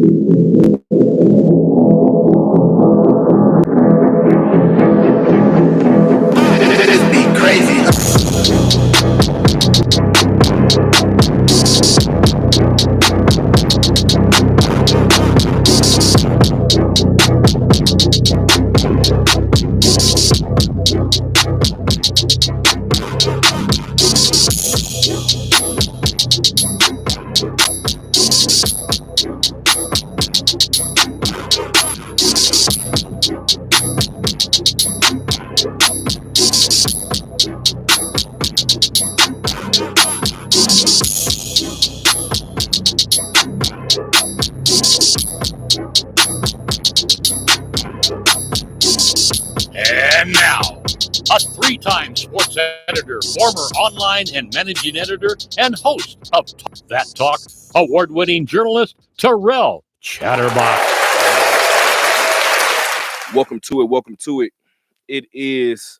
This be crazy. And now, a three-time sports editor, former online and managing editor, and host of That Talk, award-winning journalist Terrell Chatterbox. Welcome to it. Welcome to it. It is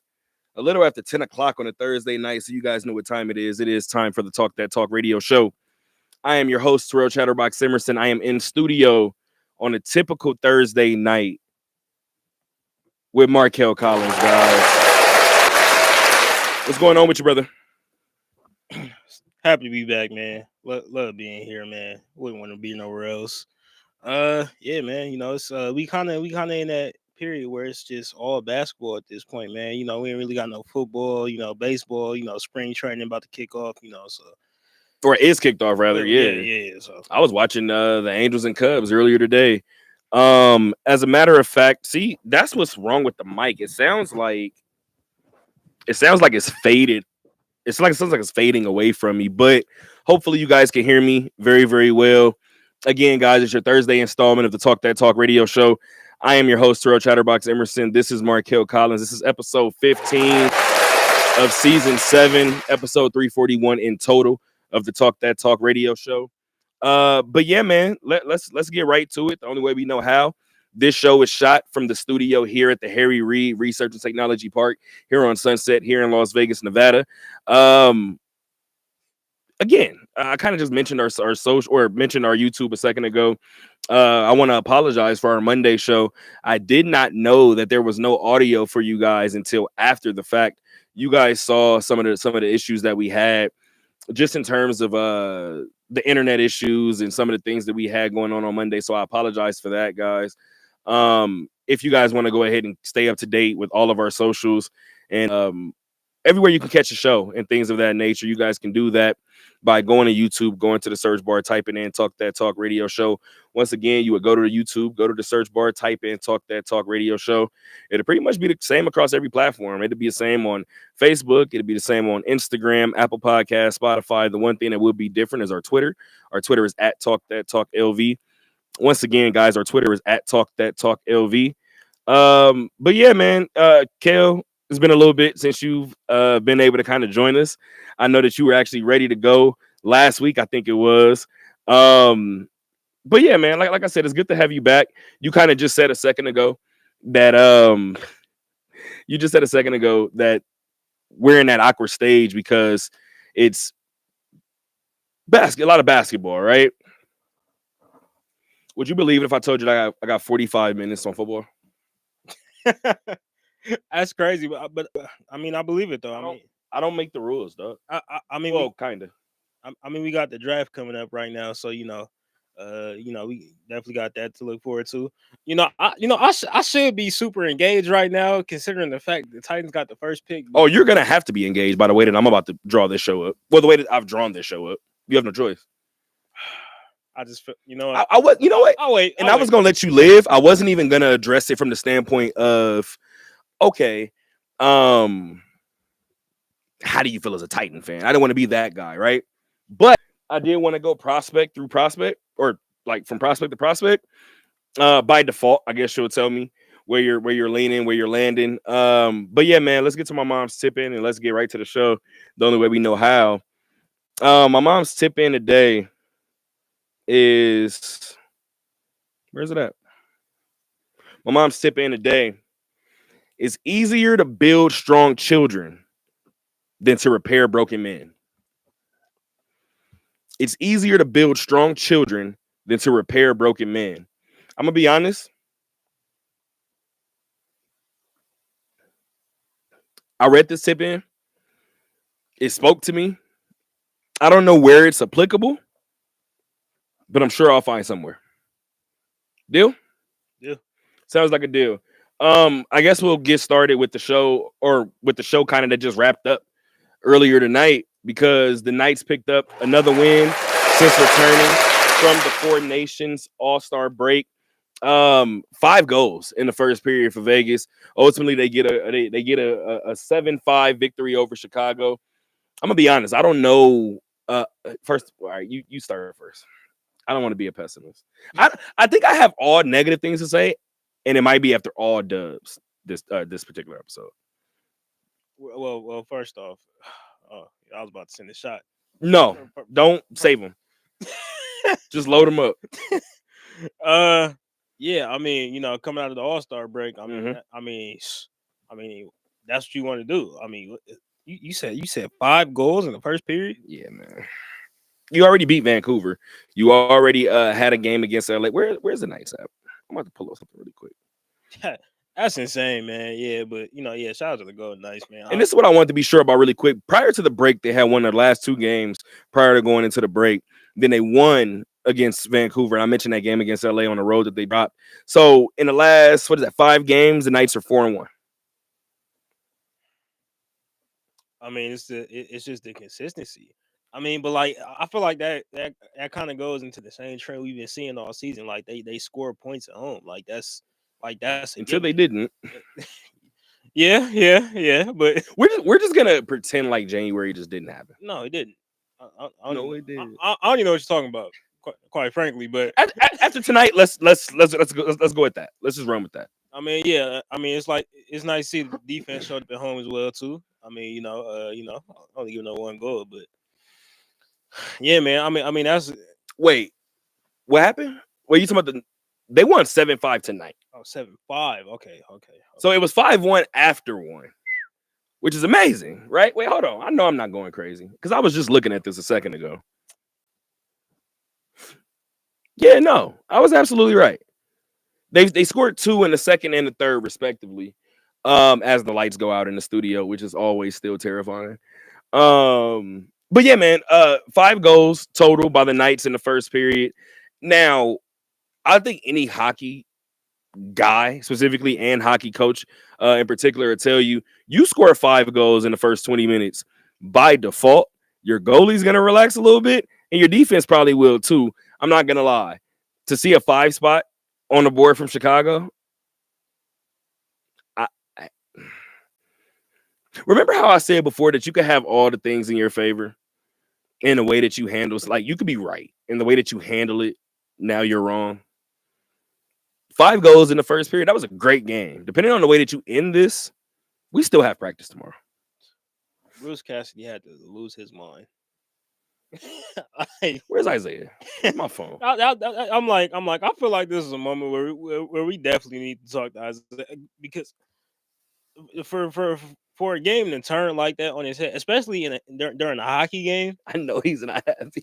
a little after 10 o'clock on a Thursday night, so you guys know what time it is. It is time for the Talk That Talk radio show. I am your host, Terrell Chatterbox Emerson. I am in studio on a typical Thursday night with Markel Collins, guys. What's going on with you, brother? Happy to be back, man. Love being here, man. Wouldn't want to be nowhere else. Yeah, man. You know, it's we kind of in that period where it's just all basketball at this point, man. You know, we ain't really got no football. You know, baseball. You know, spring training about to kick off. You know, so Or is kicked off, rather. yeah. So I was watching the Angels and Cubs earlier today. As a matter of fact, see, that's what's wrong with the mic. It sounds like it's faded. It sounds like it's fading away from me, but hopefully you guys can hear me very, very well. Again, guys, it's your Thursday installment of the Talk That Talk radio show. I am your host, Terrell Chatterbox Emerson. This is Markel Collins. This is episode 15 of season 7, episode 341 in total of the Talk That Talk radio show. But yeah, man, let's get right to it. The only way we know how. This show is shot from the studio here at the Harry Reid Research and Technology Park here on Sunset here in Las Vegas, Nevada. Again, I kind of just mentioned our social or mentioned our YouTube a second ago. I want to apologize for our Monday show. I did not know that there was no audio for you guys until after the fact. You guys saw some of the issues that we had just in terms of the internet issues and some of the things that we had going on Monday. So I apologize for that, guys. If you guys want to go ahead and stay up to date with all of our socials and everywhere you can catch a show and things of that nature, you guys can do that by going to YouTube, going to the search bar, typing in Talk That Talk radio show. Once again, you would go to the YouTube, go to the search bar, type in Talk That Talk radio show. It'll pretty much be the same across every platform. It'll be the same on Facebook. It'll be the same on Instagram, Apple Podcasts, Spotify. The one thing that will be different is our Twitter. Our Twitter is at Talk That Talk LV. Once again, guys, our Twitter is at Talk That Talk LV. But yeah, man, Kel, it's been a little bit since you've been able to kind of join us. I know that you were actually ready to go last week, I think it was. But yeah, man, like I said, it's good to have you back. You kind of just said a second ago that we're in that awkward stage because it's a lot of basketball, right? Would you believe it if I told you that I got 45 minutes on football? that's crazy. But I mean, I believe it though. I don't make the rules, dog. I mean, Well, kind of. I mean, we got the draft coming up right now, so you know, we definitely got that to look forward to. I should be super engaged right now, considering the fact the Titans got the first pick. Oh, you're gonna have to be engaged by the way that I'm about to draw this show up. Well, the way that I've drawn this show up, you have no choice. I just, you know, I was, you know what? I'll wait. And I was gonna let you live. I wasn't even gonna address it from the standpoint of, okay, how do you feel as a Titan fan? I didn't want to be that guy, right? But I did want to go prospect through prospect, or like from prospect to prospect. By default, I guess she'll tell me where you're leaning, where you're landing. But yeah, man, let's get to my mom's tip in and let's get right to the show. The only way we know how. My mom's tip in today is, where's it at? My mom's tip in today is easier to build strong children than to repair broken men. It's easier to build strong children than to repair broken men. I'm gonna be honest. I read this tip in. It spoke to me. I don't know where it's applicable, but I'm sure I'll find somewhere. Deal? Yeah. Sounds like a deal. I guess we'll get started with the show, or with the show kind of that just wrapped up earlier tonight, because the Knights picked up another win since returning from the Four Nations All-Star break. 5 goals in the first period for Vegas. Ultimately, they get a 7-5 victory over Chicago. I'm gonna be honest. I don't know. First, all right, you start first. I don't want to be a pessimist. I think I have all negative things to say, and it might be after all dubs this particular episode. Well, first off, I was about to send a shot. No, don't save them. Just load them up. Yeah, I mean, coming out of the All-Star break, I mean, that's what you want to do. I mean, you said 5 goals in the first period. Yeah, man. You already beat Vancouver. You already had a game against LA. Where's the Knights at? I'm about to pull up something really quick. That's insane, man. Yeah, but shout out to the Golden Knights, man. And this is what I wanted to be sure about really quick. Prior to the break, they had won their last 2 games prior to going into the break. Then they won against Vancouver. And I mentioned that game against LA on the road that they dropped. So in the last, 5 games, the Knights are 4-1. I mean, it's just the consistency. I mean, but like I feel like that kind of goes into the same trend we've been seeing all season. Like they score points at home. Like that's until they didn't. Yeah. But we're just gonna pretend like January just didn't happen. No, it didn't. It did. I don't even know what you're talking about, quite frankly. But after tonight, let's go with that. Let's just run with that. I mean, yeah. I mean, it's nice to see the defense showed up at home as well too. I mean, only giving up 1 goal, but yeah, man. I mean that's. Wait, what happened? Well, you talking about they won 7-5 tonight. Oh, 7-5. Okay. So it was 5-1 after 1, which is amazing, right? Wait, hold on. I know I'm not going crazy because I was just looking at this a second ago. Yeah, no, I was absolutely right. They scored 2 in the second and the third, respectively, as the lights go out in the studio, which is always still terrifying. But yeah, man, 5 goals total by the Knights in the first period. Now, I think any hockey guy specifically and hockey coach in particular will tell you score 5 goals in the first 20 minutes. By default, your goalie's going to relax a little bit and your defense probably will too. I'm not going to lie. To see a 5 spot on the board from Chicago, I remember how I said before that you could have all the things in your favor in the way that you handle. Like you could be right in the way that you handle it. Now you're wrong. 5 goals in the first period. That was a great game. Depending on the way that you end this, we still have practice tomorrow. Bruce Cassidy had to lose his mind. Where's Isaiah? My phone. I'm like, I feel like this is a moment where we definitely need to talk to Isaiah, because for a game to turn like that on his head, especially during a hockey game. I know he's not happy.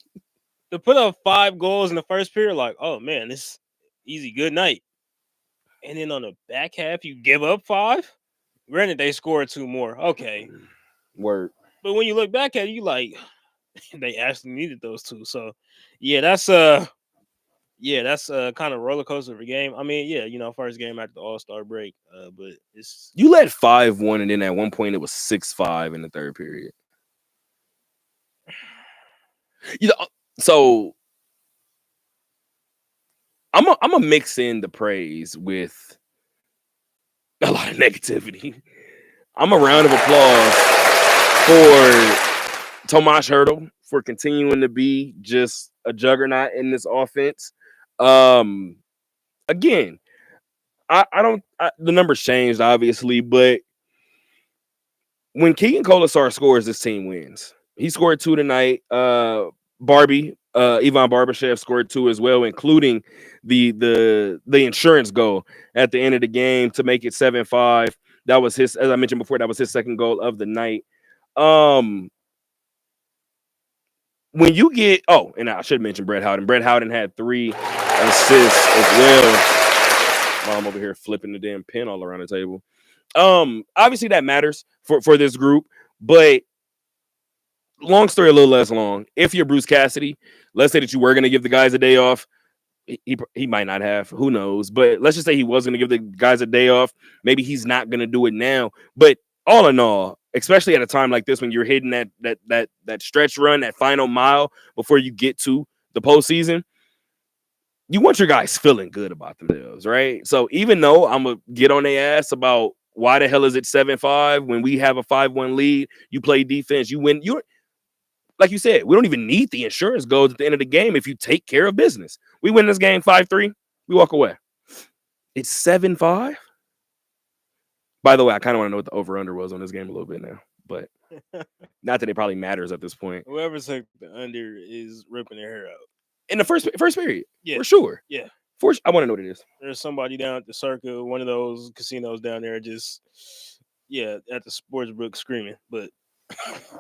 To put up 5 goals in the first period, like, oh man, this easy, good night. And then on the back half, you give up 5. Granted, they scored 2 more. Okay. Word. But when you look back at it, you like, they actually needed those 2. So yeah, that's kind of roller coaster of a game. I mean, first game after the All-Star break. But it's you led 5-1, and then at one point it was 6-5 in the third period. So I'm a mix in the praise with a lot of negativity. I'm a round of applause for Tomas Hertl for continuing to be just a juggernaut in this offense. Again, the numbers changed obviously, but when Keegan Colasar scores, this team wins. He scored 2 tonight. Ivan Barbashev scored 2 as well, including the insurance goal at the end of the game to make it 7-5. That was his, as I mentioned before, that was his second goal of the night. when you get and I should mention Brett Howden. Brett Howden had 3 assists as well. While I'm over here flipping the damn pen all around the table. Obviously that matters for this group, but long story a little less long. If you're Bruce Cassidy, let's say that you were going to give the guys a day off. He might not have, who knows, but let's just say he was going to give the guys a day off. Maybe he's not going to do it now, but all in all, especially at a time like this when you're hitting that stretch run, that final mile before you get to the postseason, you want your guys feeling good about themselves, right? So even though I'm gonna get on their ass about why the hell is it 7-5 when we have a 5-1 lead, you play defense, you win. You're like you said, we don't even need the insurance goals at the end of the game if you take care of business. We win this game 5-3, we walk away. It's 7-5. By the way, I kind of want to know what the over-under was on this game a little bit now, but not that it probably matters at this point. Whoever took the under is ripping their hair out. In the first period, Yeah, for sure. yeah. I want to know what it is. There's somebody down at the Circle, one of those casinos down there, just at the sportsbook screaming. But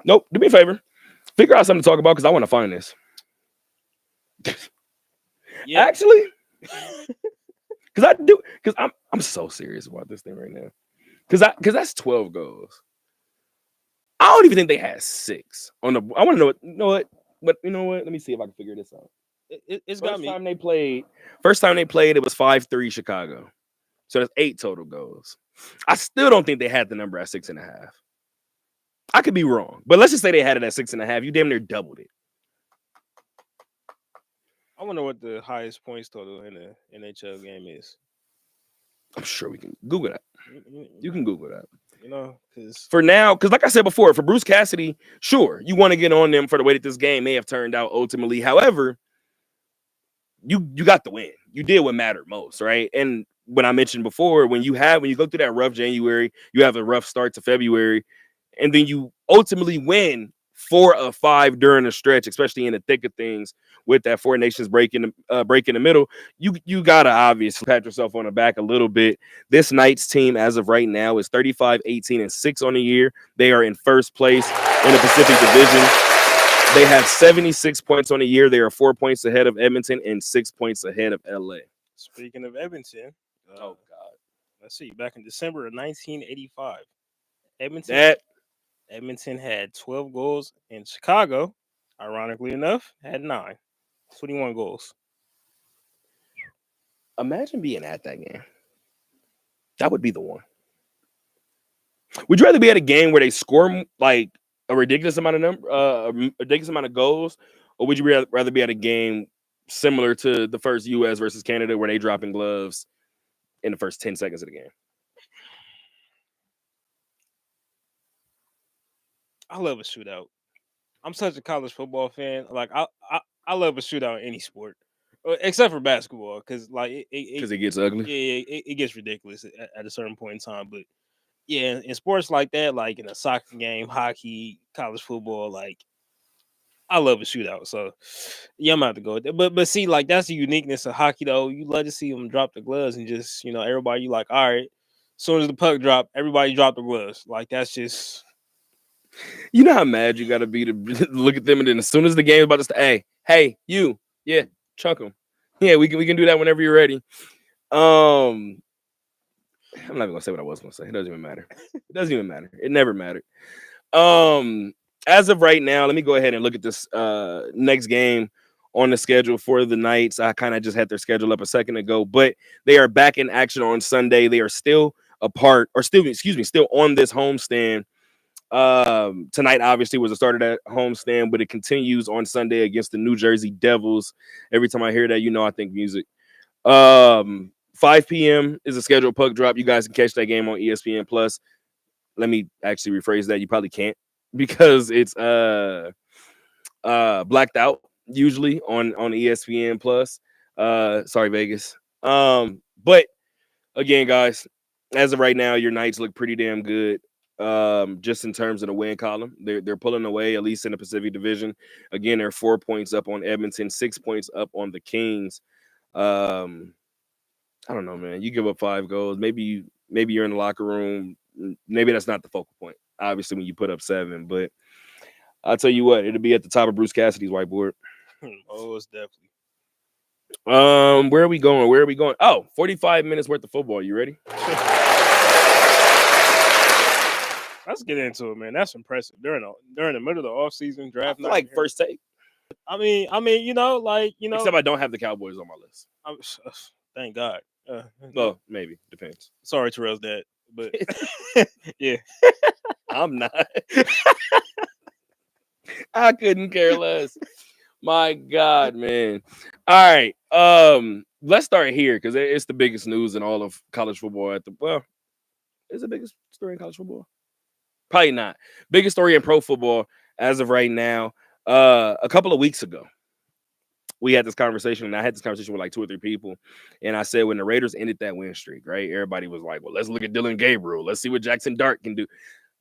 nope. Do me a favor. Figure out something to talk about because I want to find this. yeah, Actually, because I'm so serious about this thing right now. Because that's 12 goals. I don't even think they had 6 on the. I want to know what. You know what? But you know what? Let me see if I can figure this out. it's got me. First time they played, it was 5-3 Chicago. So that's 8 total goals. I still don't think they had the number at 6.5. I could be wrong, but let's just say they had it at 6.5. You damn near doubled it. I wonder what the highest points total in the NHL game is. I'm sure we can Google that. You can Google that. You know, because For now, because like I said before, for Bruce Cassidy, sure, you want to get on them for the way that this game may have turned out ultimately. However, you got the win. You did what mattered most, right? And when I mentioned before, when you go through that rough January, you have a rough start to February, and then you ultimately win 4 of 5 during the stretch, especially in the thick of things with that 4 Nations break in the middle. You gotta obviously pat yourself on the back a little bit. This Knights team, as of right now, is 35-18-6 on the year. They are in first place in the Pacific Division. They have 76 points on the year. They are 4 points ahead of Edmonton and 6 points ahead of LA. speaking of Edmonton, Oh God! let's see. Back in December of 1985, Edmonton had 12 goals, and Chicago, ironically enough, had 9. 21 goals. Imagine being at that game. That would be the one. Would you rather be at a game where they score like a ridiculous amount of goals, or would you rather be at a game similar to the first U.S. versus Canada where they dropping gloves in the first 10 seconds of the game? I love a shootout. I'm such a college football fan. Like I love a shootout in any sport, except for basketball, because like Because it gets ugly. it gets ridiculous at a certain point in time. But yeah, in sports like that, like in a soccer game, hockey, college football, like I love a shootout. So yeah, I'm gonna have to go with that. But see, like that's the uniqueness of hockey, though. You love to see them drop the gloves and just everybody. You like, all right. As soon as the puck drop, everybody drop the gloves. Like that's just. You know how mad you got to be to look at them, and then as soon as the game is about to start, hey, you, yeah, chunk them. Yeah, we can do that whenever you're ready. I'm not even gonna say what I was gonna say. It doesn't even matter. It doesn't even matter. It never mattered. As of right now, let me go ahead and look at this next game on the schedule for the Knights. I kind of just had their schedule up a second ago, but they are back in action on Sunday. They are still still on this homestand. Tonight obviously was the start of that homestand, but it continues on Sunday against the New Jersey Devils. Every time I hear that, I think music. 5 p.m. is a scheduled puck drop. You guys can catch that game on ESPN Plus. Let me actually rephrase that. You probably can't because it's blacked out usually on ESPN Plus. Sorry, Vegas. But again, guys, as of right now, your Knights look pretty damn good. Just in terms of the win column, they're pulling away, at least in the Pacific Division. Again, they're 4 points up on Edmonton, 6 points up on the Kings. I don't know, man. You give up 5 goals, maybe you're in the locker room. Maybe that's not the focal point. Obviously, when you put up 7, but I'll tell you what, it'll be at the top of Bruce Cassidy's whiteboard. Oh, it's definitely. Where are we going? Where are we going? Oh, 45 minutes worth of football. You ready? Let's get into it, man. That's impressive. During the middle of the offseason draft I feel night. like first take. I mean, Except I don't have the Cowboys on my list. Thank God. Well, maybe depends. Sorry, Terrell's dad, but yeah, I'm not. I couldn't care less. My God, man. All right. Let's start here because it's the biggest news in all of college football. Is the biggest story in college football? Probably not. Biggest story in pro football as of right now. A couple of weeks ago, we had this conversation, and I had this conversation with like 2 or 3 people. And I said, when the Raiders ended that win streak, right? Everybody was like, well, let's look at Dylan Gabriel. Let's see what Jackson Dart can do.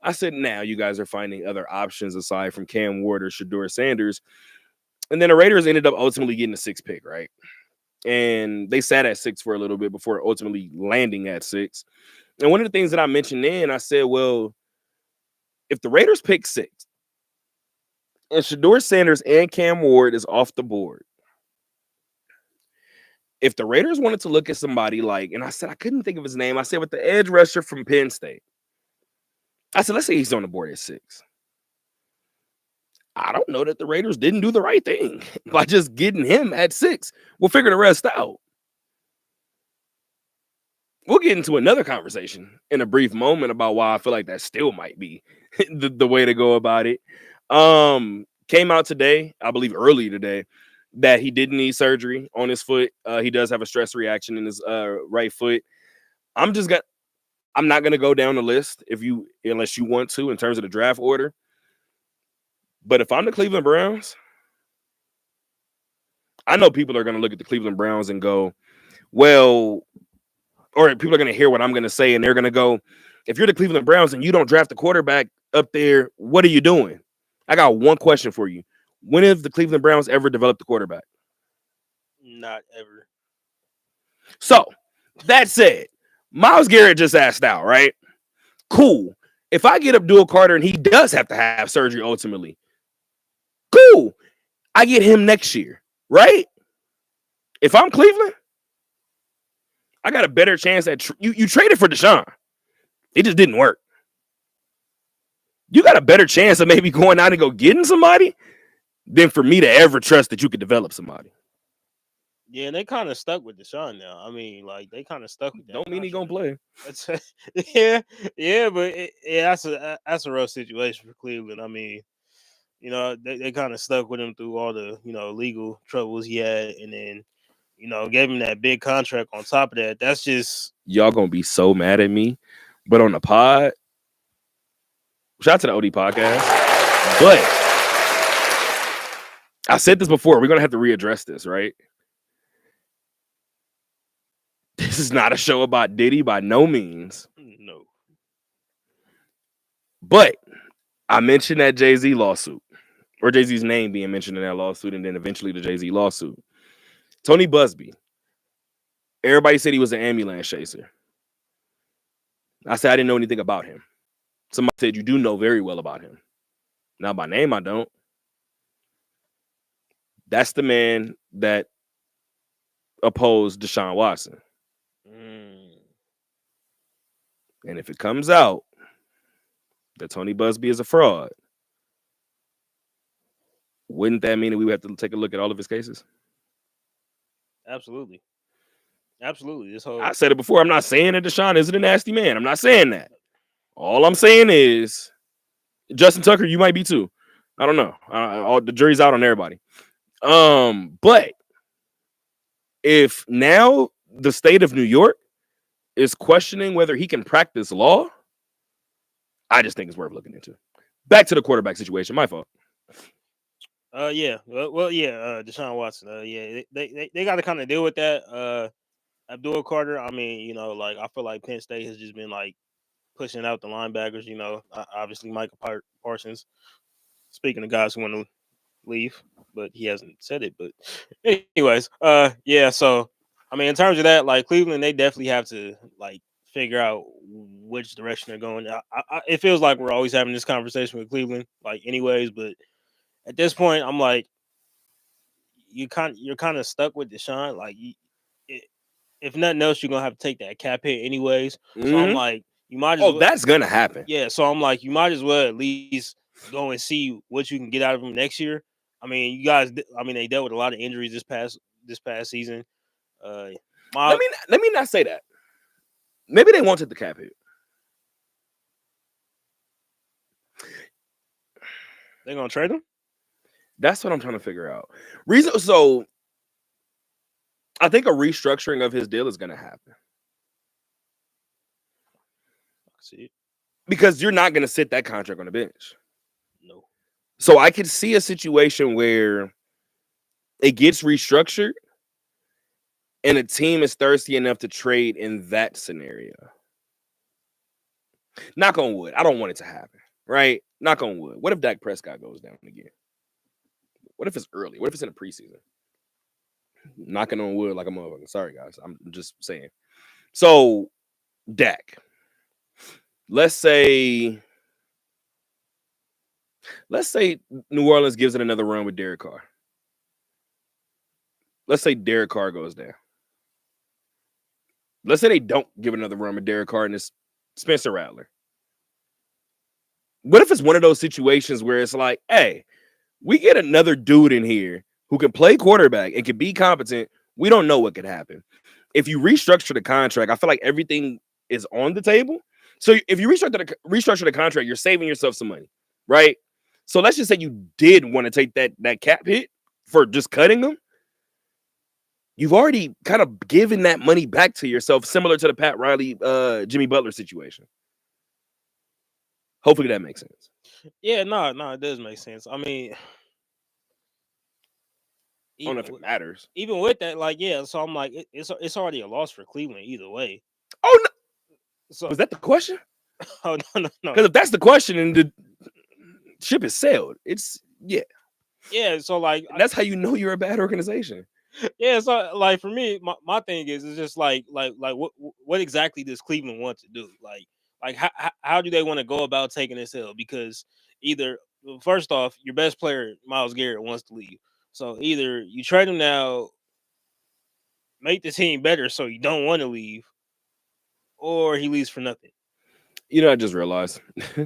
I said, now you guys are finding other options aside from Cam Ward or Shedeur Sanders. And then the Raiders ended up ultimately getting the 6th pick, right? And they sat at 6 for a little bit before ultimately landing at 6. And one of the things that I mentioned then, I said, well, if the Raiders pick 6 and Shedeur Sanders and Cam Ward is off the board, if the Raiders wanted to look at somebody like, and I said, I couldn't think of his name. I said, with the edge rusher from Penn State. I said, let's say he's on the board at 6. I don't know that the Raiders didn't do the right thing by just getting him at 6. We'll figure the rest out. We'll get into another conversation in a brief moment about why I feel like that still might be the way to go about it. Came out today, I believe early today, that he didn't need surgery on his foot. He does have a stress reaction in his right foot. I'm not gonna go down the list unless you want to in terms of the draft order. But if I'm the Cleveland Browns, I know people are gonna look at the Cleveland Browns and go, well, or people are gonna hear what I'm gonna say, and they're gonna go, if you're the Cleveland Browns and you don't draft the quarterback up there, what are you doing? I got one question for you. When have the Cleveland Browns ever developed a quarterback? not ever. So, that said, Myles Garrett just asked out, right? Cool. If I get Abdul Carter and he does have to have surgery ultimately, cool. I get him next year, right? If I'm Cleveland, I got a better chance at you traded for Deshaun. It just didn't work. You got a better chance of maybe going out and go getting somebody than for me to ever trust that you could develop somebody. Yeah, and they kind of stuck with Deshaun now. I mean, like they kind of stuck with that. Don't mean he gonna play. Yeah, but that's a rough situation for Cleveland. I mean, they kind of stuck with him through all the legal troubles he had, and then gave him that big contract on top of that. That's just Y'all gonna be so mad at me, but on the pod, shout out to the OD podcast. But I said this before. We're gonna have to readdress this, right? This is not a show about Diddy by no means. no. But I mentioned that Jay-Z lawsuit, or Jay-Z's name being mentioned in that lawsuit, and then eventually the Jay-Z lawsuit. Tony Busby. Everybody said he was an ambulance chaser. I said I didn't know anything about him. Somebody said you do know very well about him. Now by name, I don't. That's the man that opposed Deshaun Watson. And if it comes out that Tony Busby is a fraud, wouldn't that mean that we would have to take a look at all of his cases? Absolutely. This whole I said it before. I'm not saying that Deshaun isn't a nasty man. I'm not saying that. All I'm saying is Justin Tucker, you might be too. I don't know. The jury's out on everybody. But if now the state of New York is questioning whether he can practice law, I just think it's worth looking into. Back to the quarterback situation. My fault. Yeah. Deshaun Watson. Yeah, they got to kind of deal with that. Abdul Carter. I mean, I feel like Penn State has just been like pushing out the linebackers. Obviously Michael Parsons. Speaking of guys who want to leave, but he hasn't said it. But anyways, yeah. So I mean, in terms of that, like Cleveland, they definitely have to like figure out which direction they're going. It feels like we're always having this conversation with Cleveland, like anyways, but at this point, I'm like, you're kind of stuck with Deshaun. Like, if nothing else, you're gonna have to take that cap hit anyways. So I'm like, you might as Oh, well. that's gonna happen. Yeah. So I'm like, you might as well at least go and see what you can get out of him next year. I mean, you guys. I mean, they dealt with a lot of injuries this past season. Let me not say that. Maybe they wanted the cap hit. They're gonna trade him. That's what I'm trying to figure out. So I think a restructuring of his deal is gonna happen. See, because you're not gonna sit that contract on the bench. no. So I could see a situation where it gets restructured and a team is thirsty enough to trade in that scenario. Knock on wood. I don't want it to happen, right? Knock on wood. What if Dak Prescott goes down again? What if it's early? What if it's in the preseason? Knocking on wood like a motherfucker. Sorry, guys. I'm just saying. So, Dak. Let's say New Orleans gives it another run with Derek Carr. Let's say Derek Carr goes down. Let's say they don't give another run with Derek Carr and it's Spencer Rattler. What if it's one of those situations where it's like, hey, we get another dude in here who can play quarterback and can be competent. We don't know what could happen. If you restructure the contract, I feel like everything is on the table. So if you restructure the contract, you're saving yourself some money, right? So let's just say you did want to take that cap hit for just cutting them. You've already kind of given that money back to yourself, similar to the Pat Riley, Jimmy Butler situation. Hopefully that makes sense. Yeah, no, it does make sense. I mean, I don't know if it matters. Even with that, like, yeah. So I'm like, it's already a loss for Cleveland either way. Oh no! So was that the question? Oh no. Because if that's the question, and the ship is sailed, it's yeah. So like, and that's how you know you're a bad organization. Yeah. So like for me, my thing is just like what exactly does Cleveland want to do? Like how do they want to go about taking this L? Because either first off, your best player Myles Garrett wants to leave, so either you trade him now, make the team better, so you don't want to leave, or he leaves for nothing. You know, I just realized.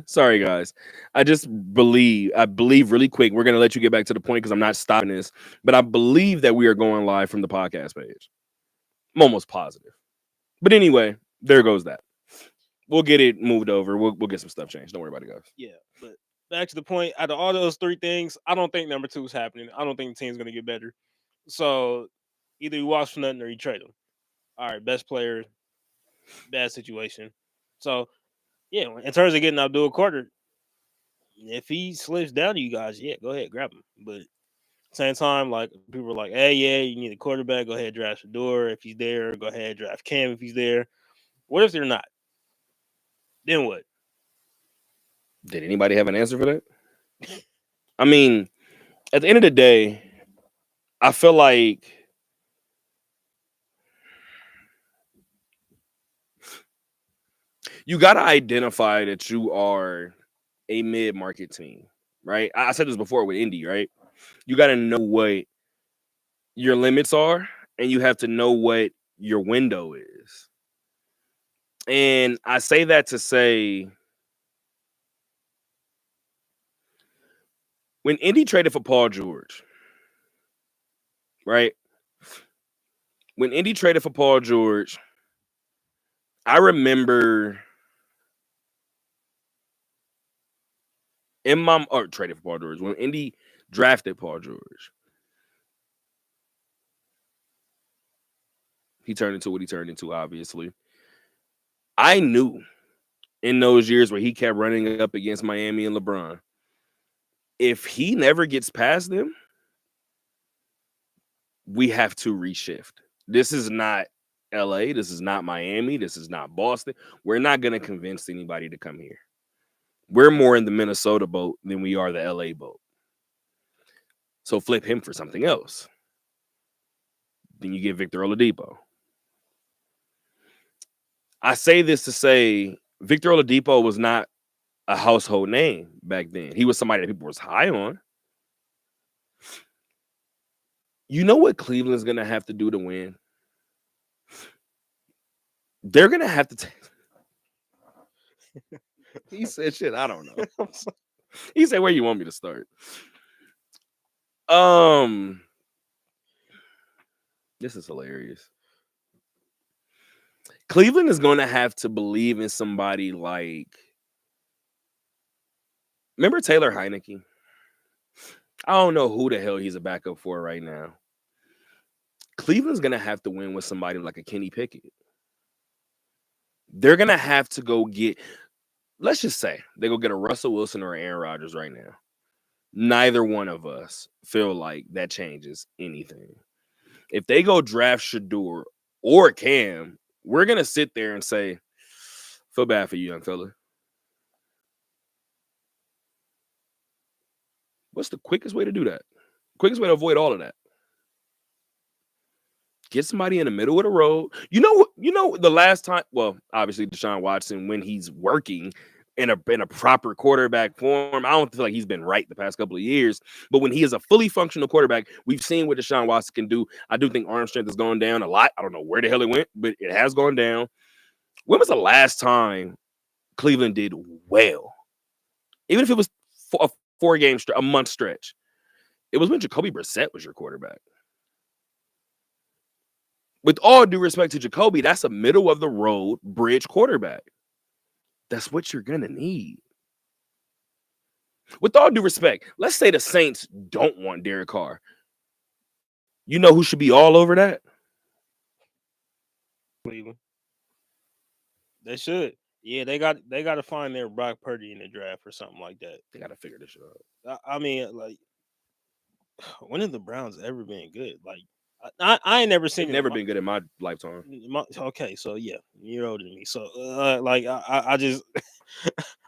Sorry, guys. I believe really quick. We're gonna let you get back to the point because I'm not stopping this, but I believe that we are going live from the podcast page. I'm almost positive. But anyway, there goes that. We'll get it moved over. We'll get some stuff changed. Don't worry about it, guys. Yeah, but back to the point. Out of all those three things, I don't think number 2 is happening. I don't think the team's gonna get better. So either you watch for nothing or you trade him. All right, best player, bad situation. So yeah, in terms of getting Abdul Carter, if he slips down to you guys, yeah, go ahead, grab him. But same time, like people are like, hey, yeah, you need a quarterback, go ahead, draft Shador if he's there, go ahead, draft Cam if he's there. What if they're not? Then what? Did anybody have an answer for that? I mean, at the end of the day, I feel like you got to identify that you are a mid-market team, right? I said this before with Indy, right? You got to know what your limits are, and you have to know what your window is. And I say that to say, when Indy traded for Paul George, right? When Indy traded for Paul George, I remember traded for Paul George. When Indy drafted Paul George, he turned into what he turned into, obviously. I knew in those years where he kept running up against Miami and LeBron, if he never gets past them, we have to reshift. This is not LA. This is not Miami. This is not Boston. We're not going to convince anybody to come here. We're more in the Minnesota boat than we are the LA boat. So flip him for something else. Then you get Victor Oladipo. I say this to say Victor Oladipo was not a household name back then. He was somebody that people was high on. You know what Cleveland's gonna have to do to win? They're gonna have to take. He said shit, I don't know. He said, where you want me to start? This is hilarious. Cleveland is going to have to believe in somebody like, remember Taylor Heineke? I don't know who the hell he's a backup for right now. Cleveland's going to have to win with somebody like a Kenny Pickett. They're going to have to go get, let's just say, they go get a Russell Wilson or an Aaron Rodgers right now. Neither one of us feel like that changes anything. If they go draft Shedeur or Cam, we're going to sit there and say, feel bad for you, young fella. What's the quickest way to do that? Quickest way to avoid all of that? Get somebody in the middle of the road. You know, the last time, well, obviously Deshaun Watson, when he's working in a proper quarterback form, I don't feel like he's been right the past couple of years. But when he is a fully functional quarterback, we've seen what Deshaun Watson can do. I do think arm strength has gone down a lot. I don't know where the hell it went, but it has gone down. When was the last time Cleveland did well? Even if it was a 4-game a month stretch, it was when Jacoby Brissett was your quarterback. With all due respect to Jacoby, that's a middle of the road bridge quarterback. That's what you're gonna need. With all due respect, let's say the Saints don't want Derek Carr. You know who should be all over that? Cleveland. They should. Yeah, they got to find their Brock Purdy in the draft or something like that. They got to figure this shit out. I mean, like, when have the Browns ever been good? Like, I ain't never seen. They've never been good in my lifetime. Okay, so yeah, you're older than me. So like, I just,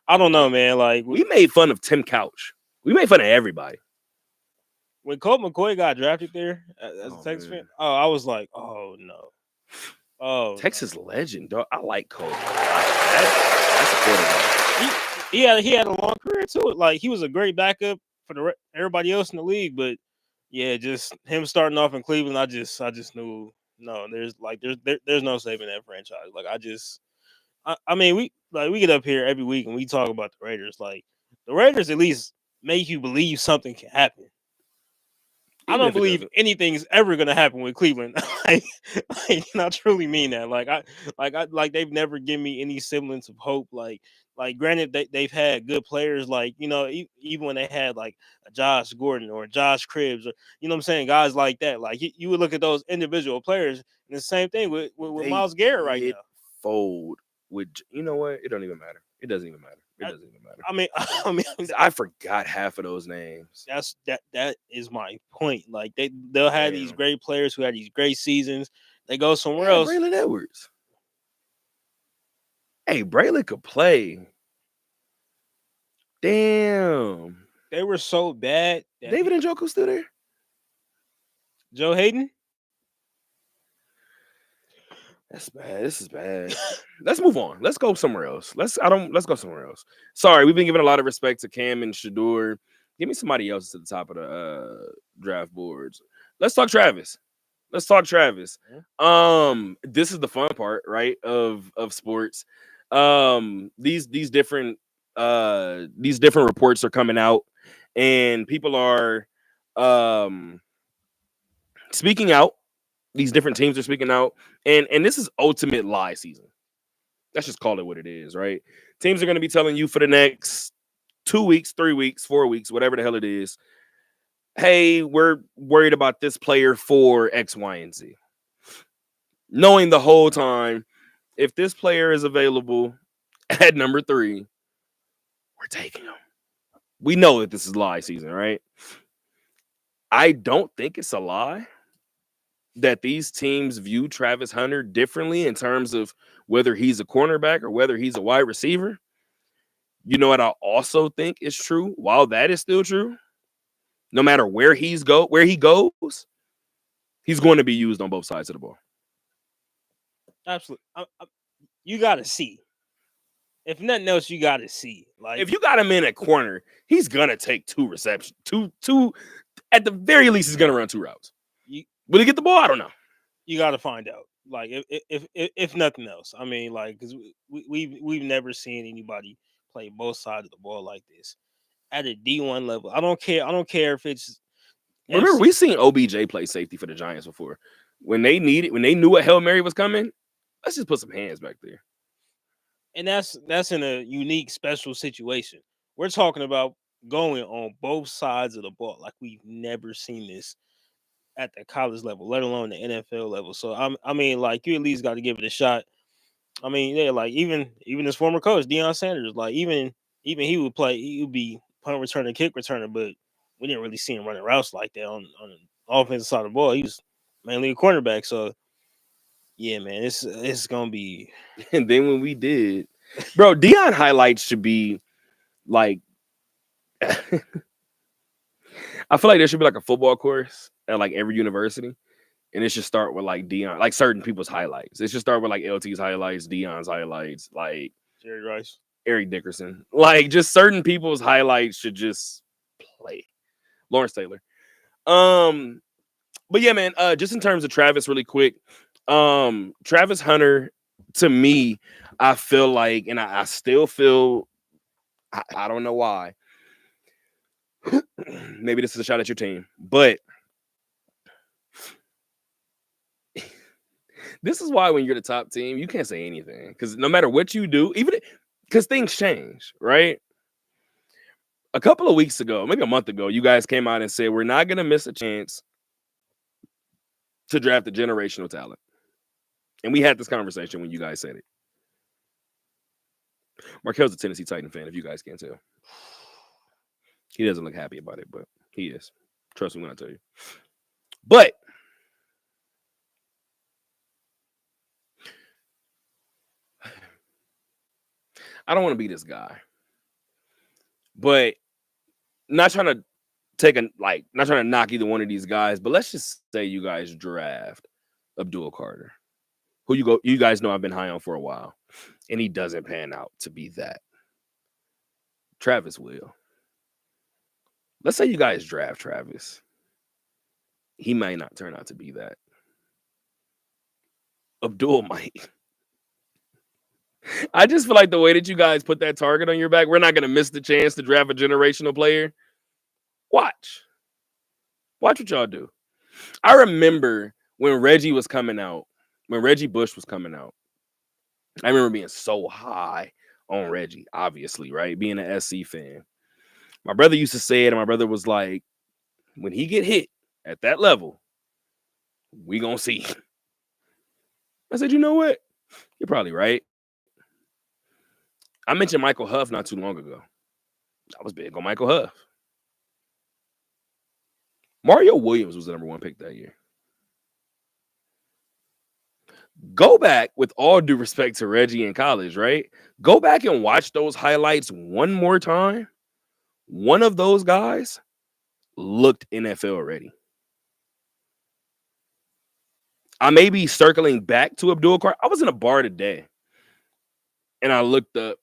I don't know, man. Like, we made fun of Tim Couch. We made fun of everybody. When Colt McCoy got drafted there as a Texas fan, I was like, oh no. Oh, Texas legend, dog. I like Colt. That's a quarterback. He had a long career to it. Like, he was a great backup for everybody else in the league, but yeah, just him starting off in Cleveland, I just knew no. There's no saving that franchise. Like, I mean, we get up here every week and we talk about the Raiders. Like, the Raiders at least make you believe something can happen. I don't believe anything's ever gonna happen with Cleveland. I truly mean that. Like they've never given me any semblance of hope. Like granted, they've had good players. Like, you know, even when they had like a Josh Gordon or Josh Cribbs, or, you know what I'm saying, guys like that. Like, you would look at those individual players, and the same thing with Myles Garrett right now. Fold with, you know what? It don't even matter. It doesn't even matter. It doesn't even matter. I mean, I forgot half of those names. That is my point. Like, they'll have these great players who had these great seasons. They go somewhere else. Braylon Edwards. Hey, Braylon could play. Damn. They were so bad. David Njoku still there? Joe Hayden? That's bad. This is bad. Let's move on. Let's go somewhere else. Let's go somewhere else. Sorry, we've been giving a lot of respect to Cam and Shedeur. Give me somebody else to the top of the draft boards. Let's talk Travis. This is the fun part, right? Of sports. These different reports are coming out, and people are speaking out. These different teams are speaking out, and this is ultimate lie season. Let's just call it what it is, right? Teams are going to be telling you for the next 2 weeks, 3 weeks, 4 weeks, whatever the hell it is, hey, we're worried about this player for X, Y, and Z. Knowing the whole time, if this player is available at number 3, we're taking him. We know that this is lie season, right? I don't think it's a lie that these teams view Travis Hunter differently in terms of whether he's a cornerback or whether he's a wide receiver. You know what I also think is true? While that is still true, no matter where he goes, he's going to be used on both sides of the ball. Absolutely. You got to see. If nothing else, you got to see. Like, if you got him in a corner, he's going to take 2 receptions. Two at the very least, he's going to run 2 routes. Will he get the ball? I don't know. You got to find out. Like if nothing else, I mean, like because we've never seen anybody play both sides of the ball like this at a D1 level. I don't care if it's. Remember, we seen OBJ play safety for the Giants before. When they knew a Hail Mary was coming, let's just put some hands back there. And that's in a unique, special situation. We're talking about going on both sides of the ball like we've never seen this at the college level, let alone the NFL level. So I mean, like you at least got to give it a shot. I mean, yeah, like even his former coach Deion Sanders, like even he would play, he would be punt returner, kick returner, but we didn't really see him running routes like that on the offensive side of the ball. He was mainly a cornerback. So yeah, man, it's gonna be. And then when we did, bro, Deion highlights should be like. I feel like there should be like a football course at like every university, and it should start with like Deion, like certain people's highlights. It should start with like LT's highlights, Deion's highlights, like Jerry Rice, Eric Dickerson, like just certain people's highlights should just play. Lawrence Taylor. But yeah, man, just in terms of Travis really quick, Travis Hunter, to me, I feel like, and I still feel, I don't know why. Maybe this is a shot at your team, but this is why when you're the top team, you can't say anything because no matter what you do, even because things change, right? A couple of weeks ago, maybe a month ago, you guys came out and said we're not going to miss a chance to draft a generational talent. And we had this conversation when you guys said it. Markel's a Tennessee Titan fan, if you guys can't tell. He doesn't look happy about it, but he is. Trust me when I tell you. But I don't want to be this guy. But not trying to not trying to knock either one of these guys, but let's just say you guys draft Abdul Carter, who you guys know I've been high on for a while, and he doesn't pan out to be that. Travis will. Let's say you guys draft Travis. He might not turn out to be that. Abdul might. I just feel like the way that you guys put that target on your back, we're not going to miss the chance to draft a generational player. Watch what y'all do. I remember when Reggie was coming out, when Reggie Bush was coming out. I remember being so high on Reggie, obviously, right? Being an SC fan. My brother used to say it, and my brother was like, when he get hit at that level, we gonna see. I said, you know what? You're probably right. I mentioned Michael Huff not too long ago. I was big on Michael Huff. Mario Williams was the number one pick that year. Go back, with all due respect to Reggie in college, right? Go back and watch those highlights one more time. One of those guys looked NFL ready. I may be circling back to Abdul Carter. I was in a bar today, and I looked up,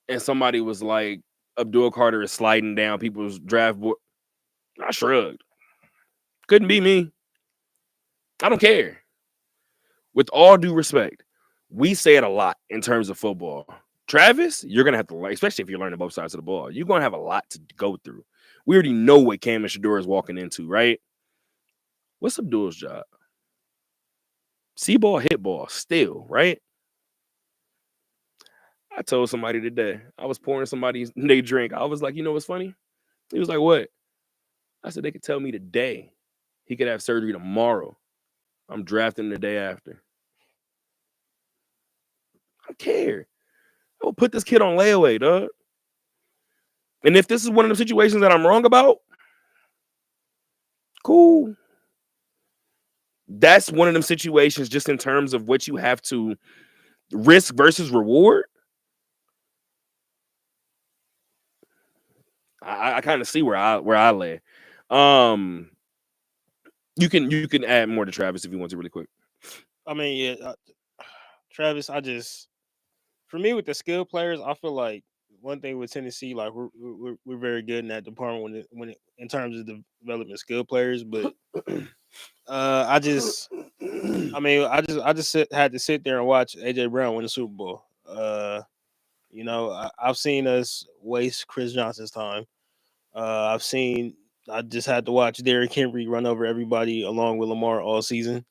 and somebody was like, Abdul Carter is sliding down people's draft board. I shrugged. Couldn't be me. I don't care. With all due respect, we say it a lot in terms of football. Travis, you're going to have to learn, especially if you're learning both sides of the ball. You're going to have a lot to go through. We already know what Cam and Shedeur is walking into, right? What's Abdul's job? See ball, hit ball, still, right? I told somebody today, I was pouring somebody's they drink. I was like, you know what's funny? He was like, what? I said, they could tell me today he could have surgery tomorrow. I'm drafting the day after. I don't care. I will put this kid on layaway, dog. And if this is one of the situations that I'm wrong about, cool. That's one of them situations just in terms of what you have to risk versus reward. I kind of see where I lay. You can add more to Travis if you want to really quick. I mean, yeah, Travis. For me with the skill players, I feel like one thing with Tennessee, like we're very good in that department when it in terms of developing skill players. But I mean, had to sit there and watch AJ Brown win the Super Bowl. You know, I've seen us waste Chris Johnson's time. I just had to watch Derrick Henry run over everybody along with Lamar all season.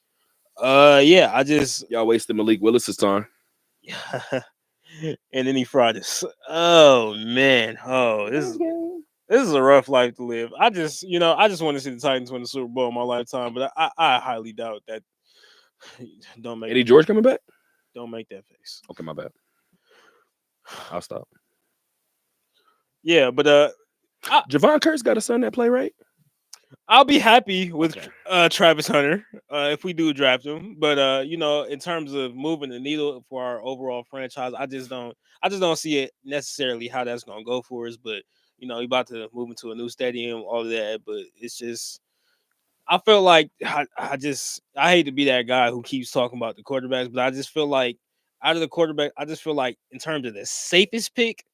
Yeah, I just Y'all wasted Malik Willis's time. and then he fried us. Oh man, this is a rough life to live. I just want to see the Titans win the Super Bowl in my lifetime, but I highly doubt that. Don't make Eddie George coming back? Don't make that face. Okay, my bad. I'll stop. Yeah, but Javon Kurtz got a son that play, right? I'll be happy with Okay. Travis Hunter if we do draft him. But you know, in terms of moving the needle for our overall franchise, I just don't see it necessarily how that's gonna go for us. But you know, he about to move into a new stadium, all of that. But it's just I feel like I hate to be that guy who keeps talking about the quarterbacks, but I just feel like out of the quarterback, I just feel like in terms of the safest pick,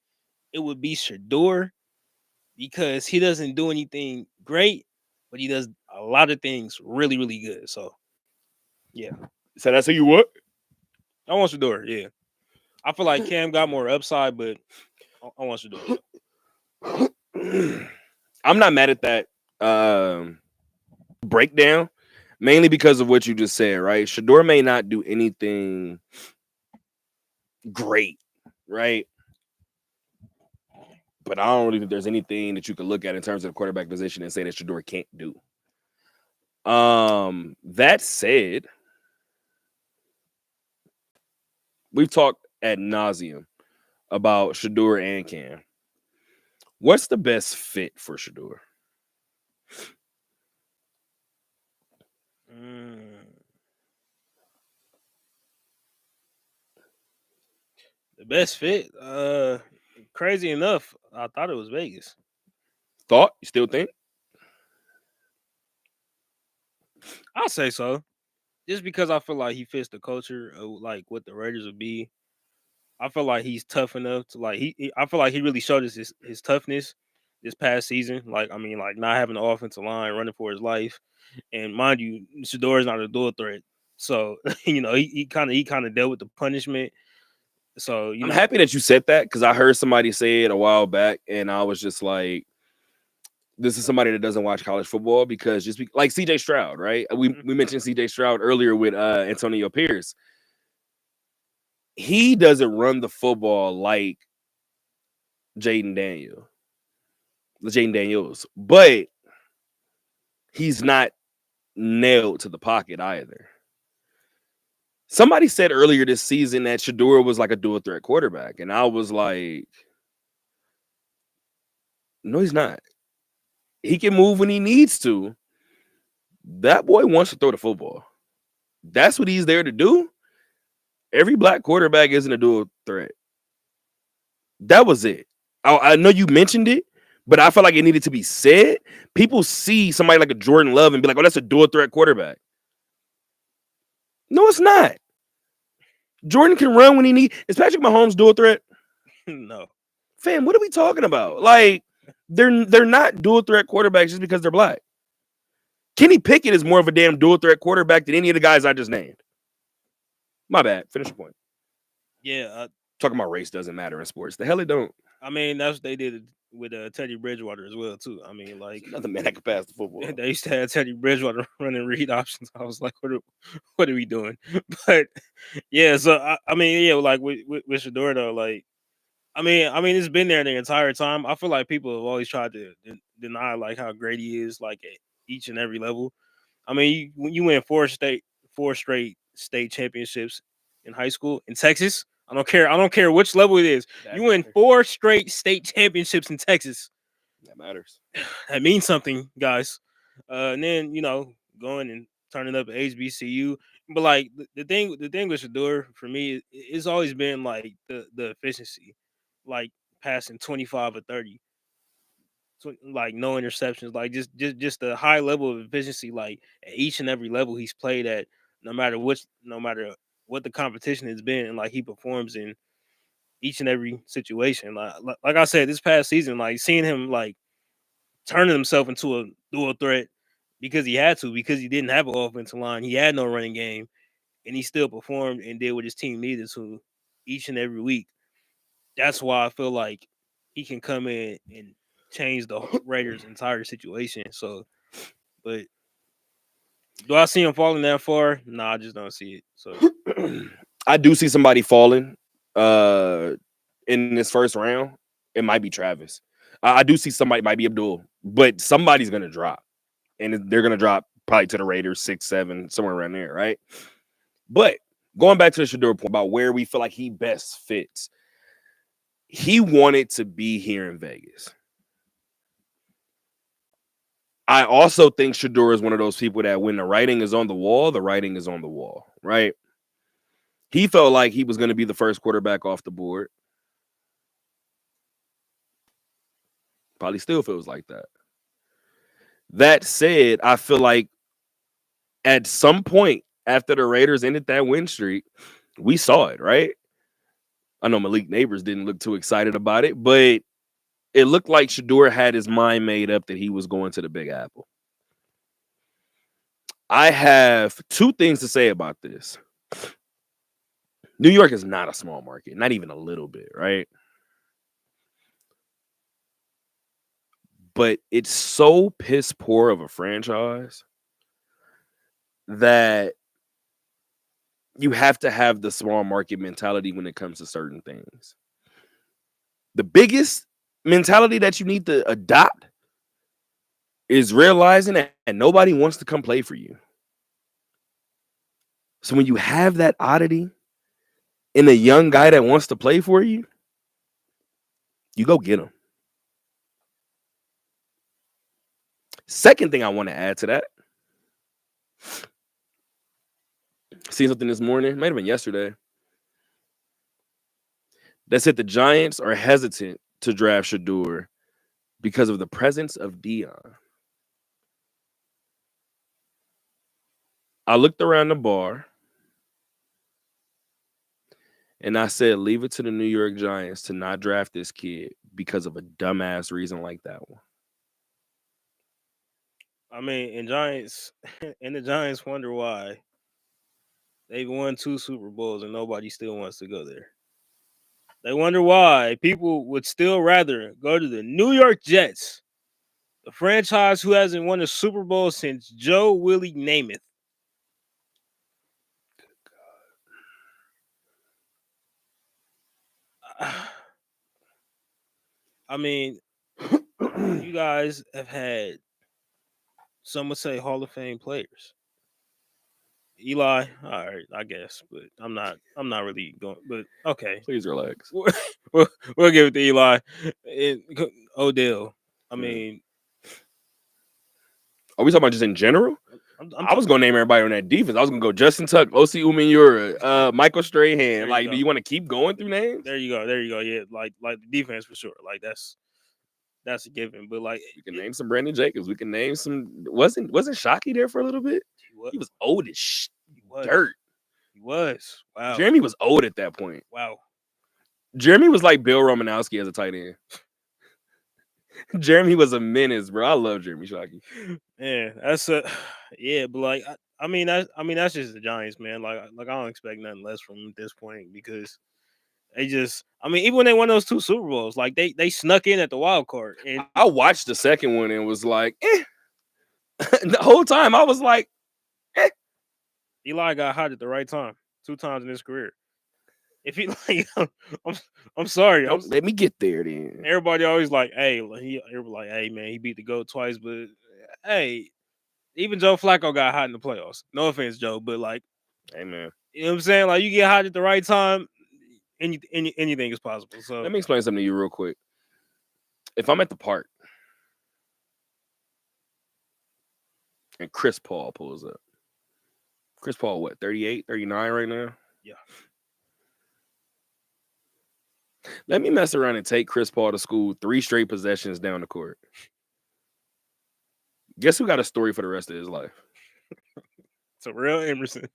it would be Shador because he doesn't do anything great, but he does a lot of things really, really good. So yeah, So that's who you what? I want Shador. Yeah, I feel like Cam got more upside, but I want Shador. I'm not mad at that breakdown, mainly because of what you just said, right? Shador may not do anything great, right? But I don't really think there's anything that you could look at in terms of the quarterback position and say that Shador can't do. That said, we've talked ad nauseum about Shador and Cam. What's the best fit for Shador? The best fit, crazy enough, I thought it was Vegas. Thought? You still think? I'll say so. Just because I feel like he fits the culture of like what the Raiders would be. I feel like he's tough enough to like I feel like he really showed us his toughness this past season. Like I mean, like not having the offensive line running for his life. And mind you, Shador is not a dual threat. So, you know, he kind of dealt with the punishment. So, you I'm know, happy that you said that because I heard somebody say it a while back, and I was just like, this is somebody that doesn't watch college football because like CJ Stroud, right? We mentioned CJ Stroud earlier with Antonio Pierce. He doesn't run the football like Jaden Daniels, but he's not nailed to the pocket either. Somebody said earlier this season that Shador was like a dual threat quarterback, and I was like, no, he's not. He can move when he needs to. That boy wants to throw the football. That's what he's there to do. Every black quarterback isn't a dual threat. That was it. I know you mentioned it, but I felt like it needed to be said. People see somebody like a Jordan Love and be like, oh, that's a dual threat quarterback. No, it's not. Jordan can run when he needs. Is Patrick Mahomes dual threat? no. Fam, what are we talking about? Like, they're not dual threat quarterbacks just because they're black. Kenny Pickett is more of a damn dual threat quarterback than any of the guys I just named. My bad. Finish your point. Yeah. Talking about race doesn't matter in sports. The hell it don't. I mean, that's what they did with Teddy Bridgewater as well, too. I mean, like another man that could pass the football. They used to have Teddy Bridgewater running read options. I was like, what are we doing? But yeah, so I mean, yeah, like with Shador though, like I mean, it's been there the entire time. I feel like people have always tried to deny like how great he is, like at each and every level. I mean, you win four straight state championships in high school in Texas. I don't care which level it is. You win 4 straight state championships in Texas. That matters. That means something, guys. And then going and turning up at HBCU. But like the thing with Shador for me, it's always been like the efficiency, like passing 25 or 30, like no interceptions, like just the high level of efficiency, like at each and every level he's played at, no matter what the competition has been, and like he performs in each and every situation. Like I said, this past season, like seeing him like turning himself into a dual threat because he had to, because he didn't have an offensive line. He had no running game, and he still performed and did what his team needed to each and every week. That's why I feel like he can come in and change the Raiders' entire situation. So, but do I see him falling that far? No, I just don't see it. So I do see somebody falling in this first round. It might be Travis. I do see somebody, might be Abdul, but somebody's gonna drop, and they're gonna drop probably to the Raiders 6, 7, somewhere around there, right? But going back to the Shedeur point about where we feel like he best fits, he wanted to be here in Vegas. I also think Shedeur is one of those people that when the writing is on the wall, the writing is on the wall, right? He felt like he was going to be the first quarterback off the board. Probably still feels like that. That said, I feel like at some point after the Raiders ended that win streak, we saw it, right? I know Malik Neighbors didn't look too excited about it, but it looked like Shedeur had his mind made up that he was going to the Big Apple. I have two things to say about this. New York is not a small market, not even a little bit, right? But it's so piss poor of a franchise that you have to have the small market mentality when it comes to certain things. The biggest mentality that you need to adopt is realizing that nobody wants to come play for you. So when you have that oddity in a young guy that wants to play for you, you go get him. Second thing I want to add to that, seen something this morning, might have been yesterday, that said the Giants are hesitant to draft Shedeur because of the presence of Dion. I looked around the bar and I said, leave it to the New York Giants to not draft this kid because of a dumbass reason like that one. I mean, the Giants wonder why they've won 2 Super Bowls and nobody still wants to go there. They wonder why people would still rather go to the New York Jets, the franchise who hasn't won a Super Bowl since Joe Willie Namath. I mean, you guys have had, some would say, Hall of Fame players. Eli, all right, I guess, but I'm not really going. But okay, Please relax. we'll give it to Eli. And Odell. I mean, are we talking about just in general? I'm I was gonna name everybody on that defense. I was gonna go Justin Tuck, O.C. Umenyiora, Michael Strahan. Like, do you want to keep going through names? There you go. Yeah, like the defense for sure. Like that's a given. But like, we can name some Brandon Jacobs. We can name some. Wasn't Shockey there for a little bit? He was old as dirt. He was. Wow. Jeremy was old at that point. Wow. Jeremy was like Bill Romanowski as a tight end. Jeremy was a menace, bro. I love Jeremy Shockey. Yeah, but like I mean that's just the Giants, man. Like I don't expect nothing less from them at this point because they just, I mean, even when they won those 2 Super Bowls, like they snuck in at the wild card. And I watched the second one and was like, the whole time I was like, Eli got hot at the right time 2 times in his career. If he like, I'm sorry. Let me get there then. Everybody always like, hey, man, he beat the GOAT twice, but hey, even Joe Flacco got hot in the playoffs. No offense, Joe, but like, hey man, you know what I'm saying? Like, you get hot at the right time, anything is possible. So let me explain something to you real quick. If I'm at the park and Chris Paul pulls up, Chris Paul, what, 38, 39 right now? Yeah. Let me mess around and take Chris Paul to school 3 straight possessions down the court. Guess who got a story for the rest of his life? Terrell Emerson.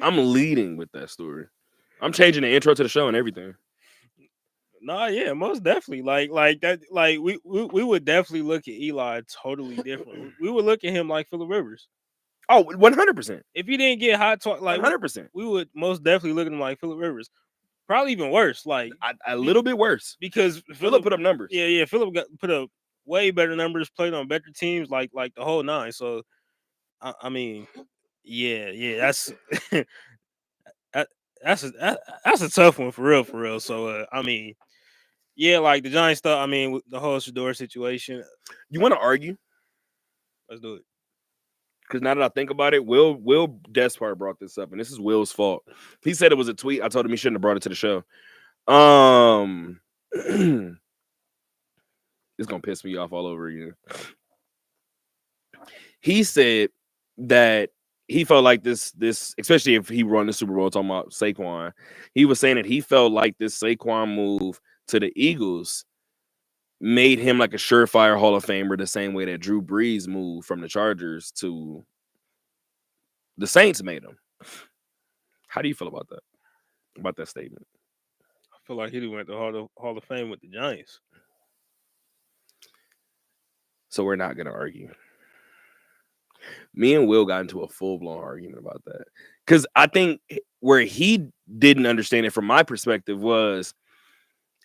I'm leading with that story. I'm changing the intro to the show and everything. Nah, yeah, most definitely. Like that. Like we would definitely look at Eli totally different. We would look at him like Phillip Rivers. Oh, 100%. If he didn't get hot talk, like 100%. we would most definitely look at him like Phillip Rivers. Probably even worse. Like A little bit worse. because Phillip put up numbers. Yeah, Phillip put up way better numbers, played on better teams, like the whole nine. So I mean, yeah, that's that, that's a tough one for real. So I mean, yeah, like the Giants stuff. I mean, with the whole Shador situation. You want to argue? Let's do it. Because now that I think about it, Will Despard brought this up, and this is Will's fault. He said it was a tweet. I told him he shouldn't have brought it to the show. It's gonna piss me off all over again. He said that he felt like this, especially if he won the Super Bowl, talking about Saquon. He was saying that he felt like this Saquon move to the Eagles made him like a surefire Hall of Famer, the same way that Drew Brees moved from the Chargers to the Saints made him. How do you feel about that? About that statement? I feel like he went to Hall of Fame with the Giants. So we're not gonna argue. Me and Will got into a full-blown argument about that. Because I think where he didn't understand it from my perspective was,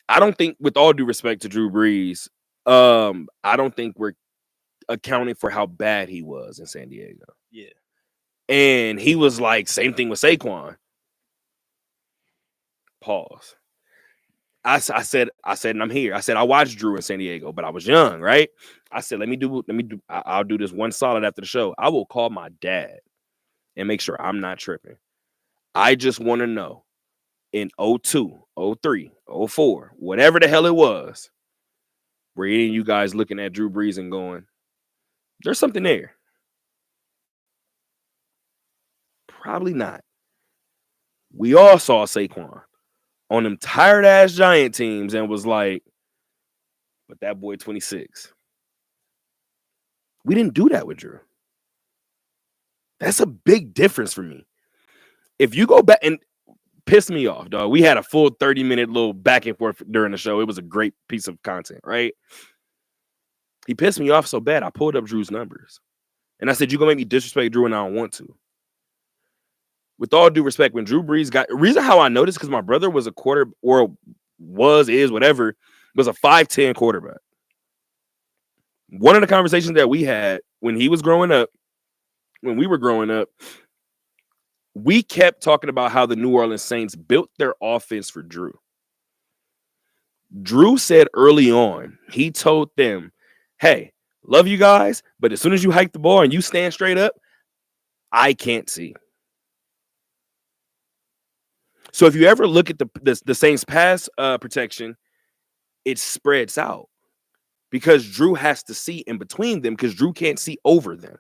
I don't think, with all due respect to Drew Brees, I don't think we're accounting for how bad he was in San Diego. Yeah. And he was like, same thing with Saquon. Pause. I said, and I'm here. I said, I watched Drew in San Diego, but I was young, right? I said, I'll do this one solid after the show. I will call my dad and make sure I'm not tripping. I just want to know in 02, 03, 04, whatever the hell it was, were any of you guys looking at Drew Brees and going, there's something there? Probably not. We all saw Saquon on them tired ass Giant teams and was like, but that boy 26. We didn't do that with Drew. That's a big difference for me. If you go back and piss me off, dog, we had a full 30-minute little back and forth during the show. It was a great piece of content, right? He pissed me off so bad, I pulled up Drew's numbers. And I said, you're going to make me disrespect Drew and I don't want to. With all due respect, when Drew Brees got, reason how I noticed, because my brother was a whatever, was a 5'10" quarterback. One of the conversations that we had when we were growing up, we kept talking about how the New Orleans Saints built their offense for Drew. Drew said early on, he told them, hey, love you guys, but as soon as you hike the ball and you stand straight up, I can't see. So if you ever look at the Saints pass protection, it spreads out because Drew has to see in between them because Drew can't see over them.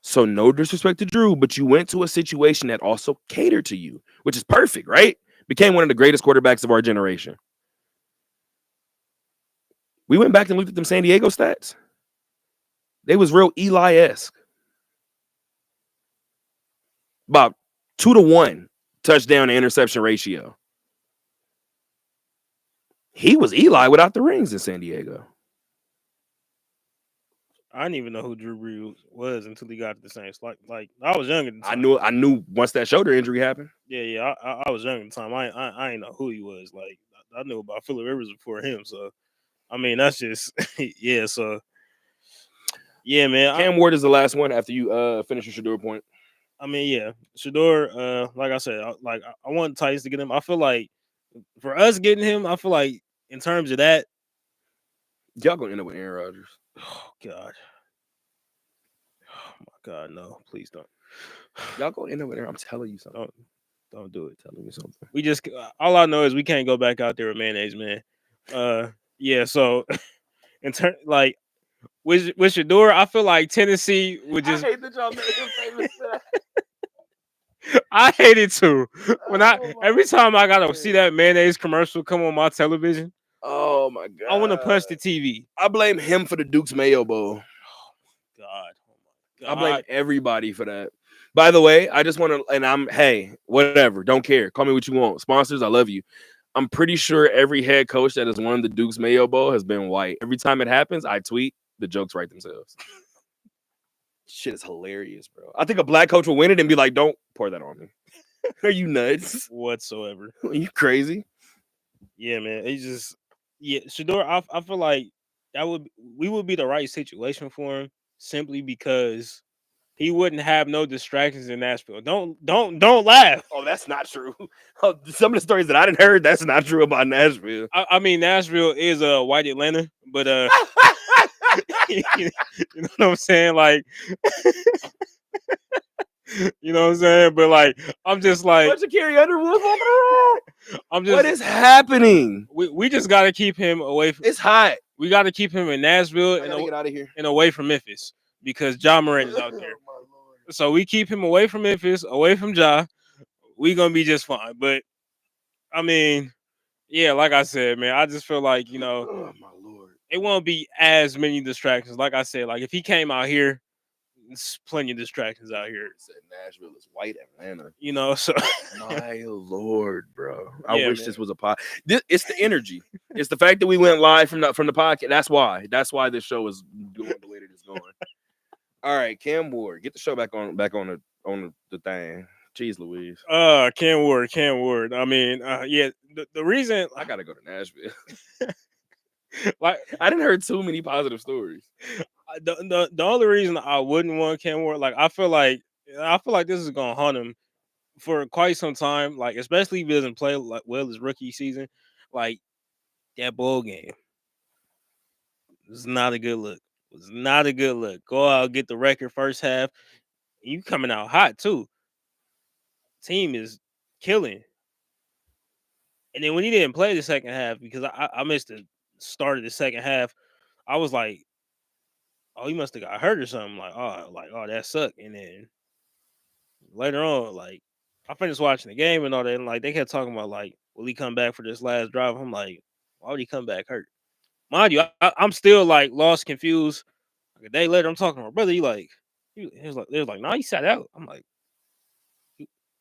So no disrespect to Drew, but you went to a situation that also catered to you, which is perfect, right? Became one of the greatest quarterbacks of our generation. We went back and looked at them San Diego stats. They was real Eli-esque. About 2-to-1 touchdown to interception ratio. He was Eli without the rings in San Diego. I didn't even know who Drew Brees was until he got to the Saints. Like I was young at the I time. knew once that shoulder injury happened. Yeah. I was young at the time. I didn't know who he was. Like I knew about Phillip Rivers before him. So I mean, that's just yeah. So yeah, man. Cam Ward is the last one after you finish your Shador point. I mean, yeah, Shador. Like I said, I want the Titans to get him. I feel like for us getting him, I feel like in terms of that, y'all gonna end up with Aaron Rodgers. Oh God. Oh my God, no! Please don't. Y'all gonna end up with Aaron. I'm telling you something. Don't do it. Telling you something. We just all I know is we can't go back out there with mayonnaise, man. Yeah. So in turn, like with Shador, I feel like Tennessee would just. I hate that y'all made him famous. I hate it too. When every time I gotta see that mayonnaise commercial come on my television. Oh my God! I want to punch the TV. I blame him for the Duke's Mayo Bowl. God. I blame everybody for that. By the way, I just want to, and hey, whatever, don't care. Call me what you want. Sponsors, I love you. I'm pretty sure every head coach that has won the Duke's Mayo Bowl has been white. Every time it happens, I tweet, the jokes write themselves. Shit is hilarious, bro. I think a black coach will win it and be like, don't pour that on me. Are you nuts? whatsoever. Are you crazy? Yeah, man. It's just Shador. I feel like we would be the right situation for him simply because he wouldn't have no distractions in Nashville. Don't laugh. Oh, that's not true. Some of the stories that I didn't heard, that's not true about Nashville. I mean, Nashville is a white Atlanta, but you know what I'm saying? Like, you know what I'm saying? But like, I'm just like, Bunch of Carrie Underwood. I'm just. What is happening? We just got to keep him away from. It's hot. We got to keep him in Nashville I gotta get out of here. and away from Memphis because Ja Morant is out there. So we keep him away from Memphis, away from Ja. We gonna be just fine. But I mean, yeah, like I said, man, I just feel like Oh my lord. it won't be as many distractions. Like I said, like if he came out here, there's plenty of distractions out here. Said Nashville is white Atlanta. So My lord, bro. I Yeah, wish man. this was a pod. It's the energy. It's the fact that we went live from the podcast. That's why. That's why this show is going the way that it's going. All right, Cam Ward, get the show back on the thing. Jeez Louise. Cam Ward. I mean, yeah, the reason I gotta go to Nashville. like I didn't heard too many positive stories. the only reason I wouldn't want Cam Ward, like I feel like this is gonna haunt him for quite some time. Like especially if he doesn't play like well his rookie season, like that bowl game. It's not a good look. It's not a good look. Go out, get the record first half. You coming out hot too. Team is killing. And then when he didn't play the second half, because I missed the start of the second half, I was like, oh, he must have got hurt or something. Like, oh, that sucked. And then later on, like, I finished watching the game and all that, and like they kept talking about like, will he come back for this last drive? I'm like, why would he come back hurt? Mind you, I'm still like lost, confused. Like, a day later, I'm talking to my brother. He was like, nah, he sat out. I'm like,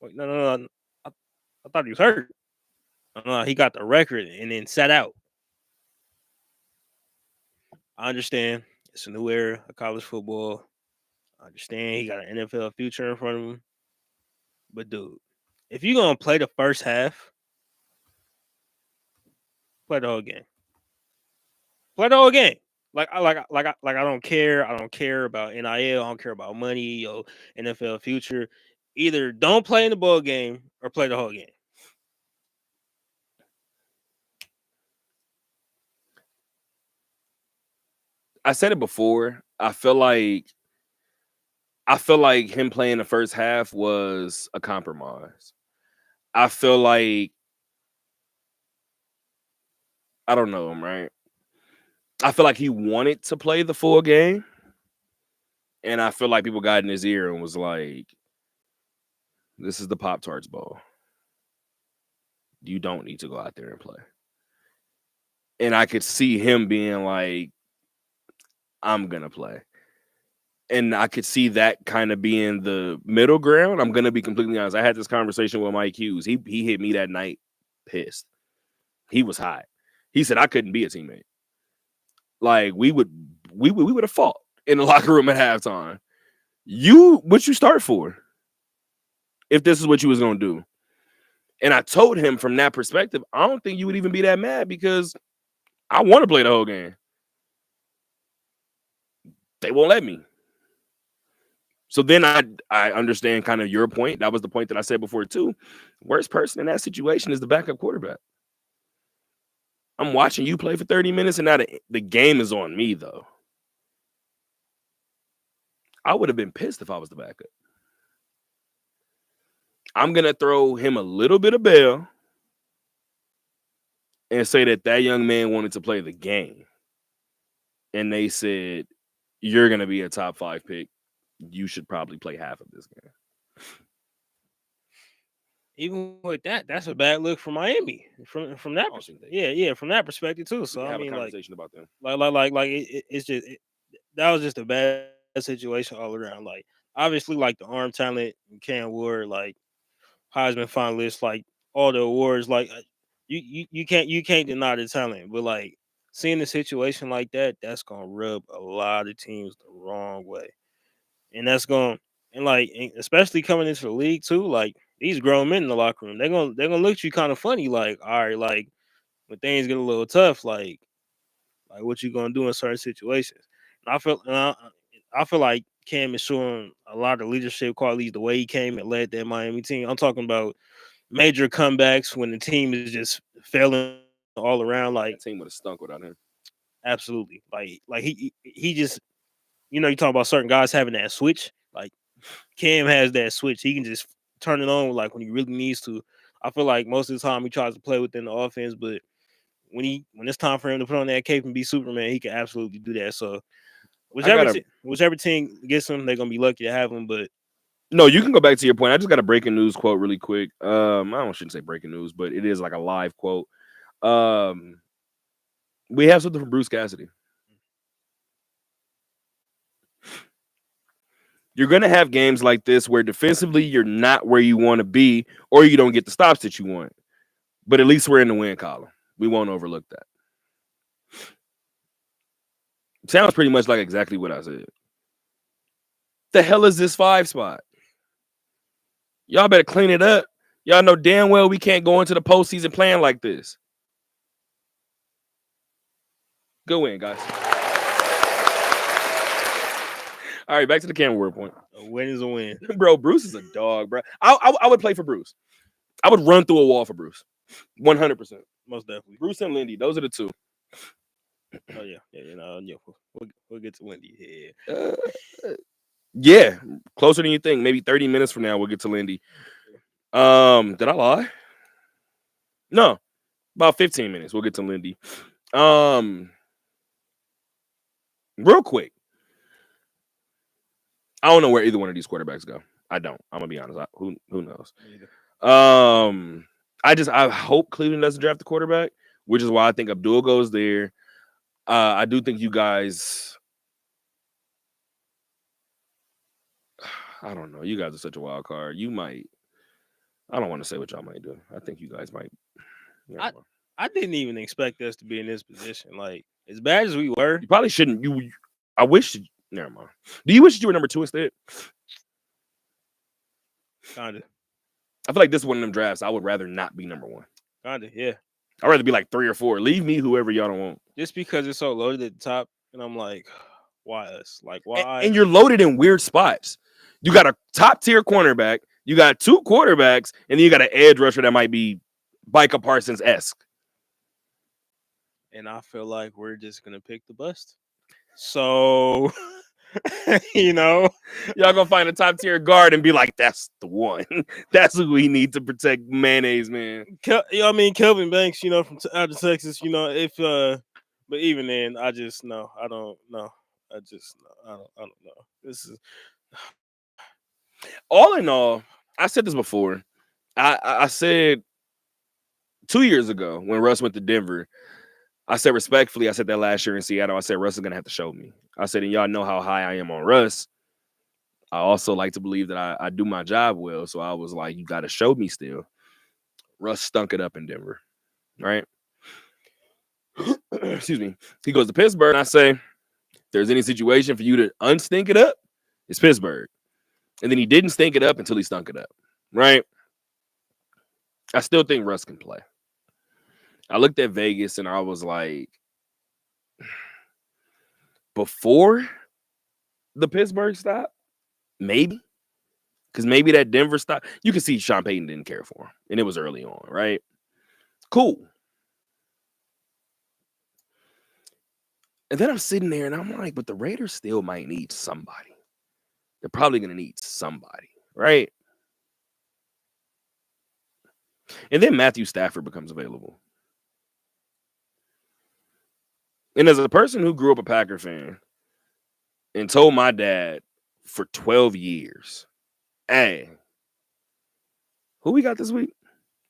wait, no. I thought he was hurt. No, he got the record and then sat out. I understand it's a new era of college football. I understand he got an NFL future in front of him. But dude, if you're gonna play the first half, play the whole game. Play the whole game. I don't care. I don't care about NIL. I don't care about money or NFL future. Either don't play in the ball game or play the whole game. I said it before. I feel like him playing the first half was a compromise. I feel like I don't know him, right? I feel like he wanted to play the full game. And I feel like people got in his ear and was like, this is the Pop-Tarts Bowl. You don't need to go out there and play. And I could see him being like, I'm going to play. And I could see that kind of being the middle ground. I'm going to be completely honest. I had this conversation with Mike Hughes. He hit me that night pissed. He was hot. He said I couldn't be a teammate. Like we would have fought in the locker room at halftime. What you start for? If this is what you was going to do. And I told him from that perspective, I don't think you would even be that mad because I want to play the whole game. They won't let me. So then I understand kind of your point. That was the point that I said before too. Worst person in that situation is the backup quarterback. I'm watching you play for 30 minutes and now the game is on me though. I would have been pissed if I was the backup. I'm going to throw him a little bit of bail and say that young man wanted to play the game. And they said, you're going to be a top 5 pick. You should probably play half of this game. Even with that, that's a bad look for Miami from that perspective. Yeah, from that perspective too. So I mean, conversation about them. It's just that was just a bad situation all around. Like obviously like the arm talent, Cam Ward, like Heisman finalists, like all the awards, like you can't deny the talent, but like seeing a situation like that, that's gonna rub a lot of teams the wrong way, and that's going and like especially coming into the league too, like these grown men in the locker room, they're gonna look at you kind of funny, like all right, like when things get a little tough, like what you gonna do in certain situations. And I feel like Cam is showing a lot of leadership qualities the way he came and led that Miami team. I'm talking about major comebacks when the team is just failing all around. Like That team would have stunk without him. absolutely, like he just you talk about certain guys having that switch. Like Cam has that switch. He can just turn it on like when he really needs to. I feel like most of the time he tries to play within the offense, but when it's time for him to put on that cape and be Superman, he can absolutely do that. So whichever team gets him, they're gonna be lucky to have him. But No, you can go back to your point. I just got a breaking news quote really quick. Shouldn't say breaking news, but it is like a live quote. We have something from Bruce Cassidy. You're going to have games like this where defensively you're not where you want to be, or you don't get the stops that you want. But at least we're in the win column. We won't overlook that. Sounds pretty much like exactly what I said. The hell is this 5 spot? Y'all better clean it up. Y'all know damn well we can't go into the postseason playing like this. Go in, guys. All right, back to the Cam Ward point. a win is a win. Bro, Bruce is a dog, bro. I would play for Bruce. I would run through a wall for Bruce. 100%. Most definitely. Bruce and Lindy, those are the two. Oh yeah. We'll get to Lindy. Yeah, closer than you think. Maybe 30 minutes from now, we'll get to Lindy. Did I lie? No, about 15 minutes. We'll get to Lindy. Real quick. I don't know where either one of these quarterbacks go. I don't. I'm gonna be honest. Who knows? I hope Cleveland doesn't draft the quarterback, which is why I think Abdul goes there. I do think you guys. I don't know. You guys are such a wild card. You might. I don't want to say what y'all might do. I think you guys might. I didn't even expect us to be in this position. Like as bad as we were, You probably shouldn't. I wish. Never mind. Do you wish you were number 2 instead? kinda, I feel like this is one of them drafts. I would rather not be number 1. yeah. I'd rather be like 3 or 4. Leave me whoever y'all don't want. Just because it's so loaded at the top, and I'm like, why us? Like why? And you're loaded in weird spots. You got a top tier cornerback. You got 2 quarterbacks, and then you got an edge rusher that might be Micah Parsons-esque. And I feel like we're just gonna pick the bust. So, y'all gonna find a top tier guard and be like, "That's the one. That's who we need to protect mayonnaise, man." Kelvin Banks, from out of Texas, but even then, I just no, I don't know. I don't know. This is all in all. I said this before. I said 2 years ago when Russ went to Denver. I said respectfully, I said that last year in Seattle. I said Russ is gonna have to show me. I said, and y'all know how high I am on Russ. I also like to believe that I do my job well. So I was like, you got to show me still. Russ stunk it up in Denver, right? Excuse me. He goes to Pittsburgh, and I say, if there's any situation for you to unstink it up, it's Pittsburgh. And then he didn't stink it up until he stunk it up, right? I still think Russ can play. I looked at Vegas and I was like, before the Pittsburgh stop, maybe. Because maybe that Denver stop, you can see Sean Payton didn't care for him. And it was early on, right? Cool. And then I'm sitting there and I'm like, but the Raiders still might need somebody. They're probably going to need somebody, right? And then Matthew Stafford becomes available. And as a person who grew up a Packer fan and told my dad for 12 years, hey, who we got this week?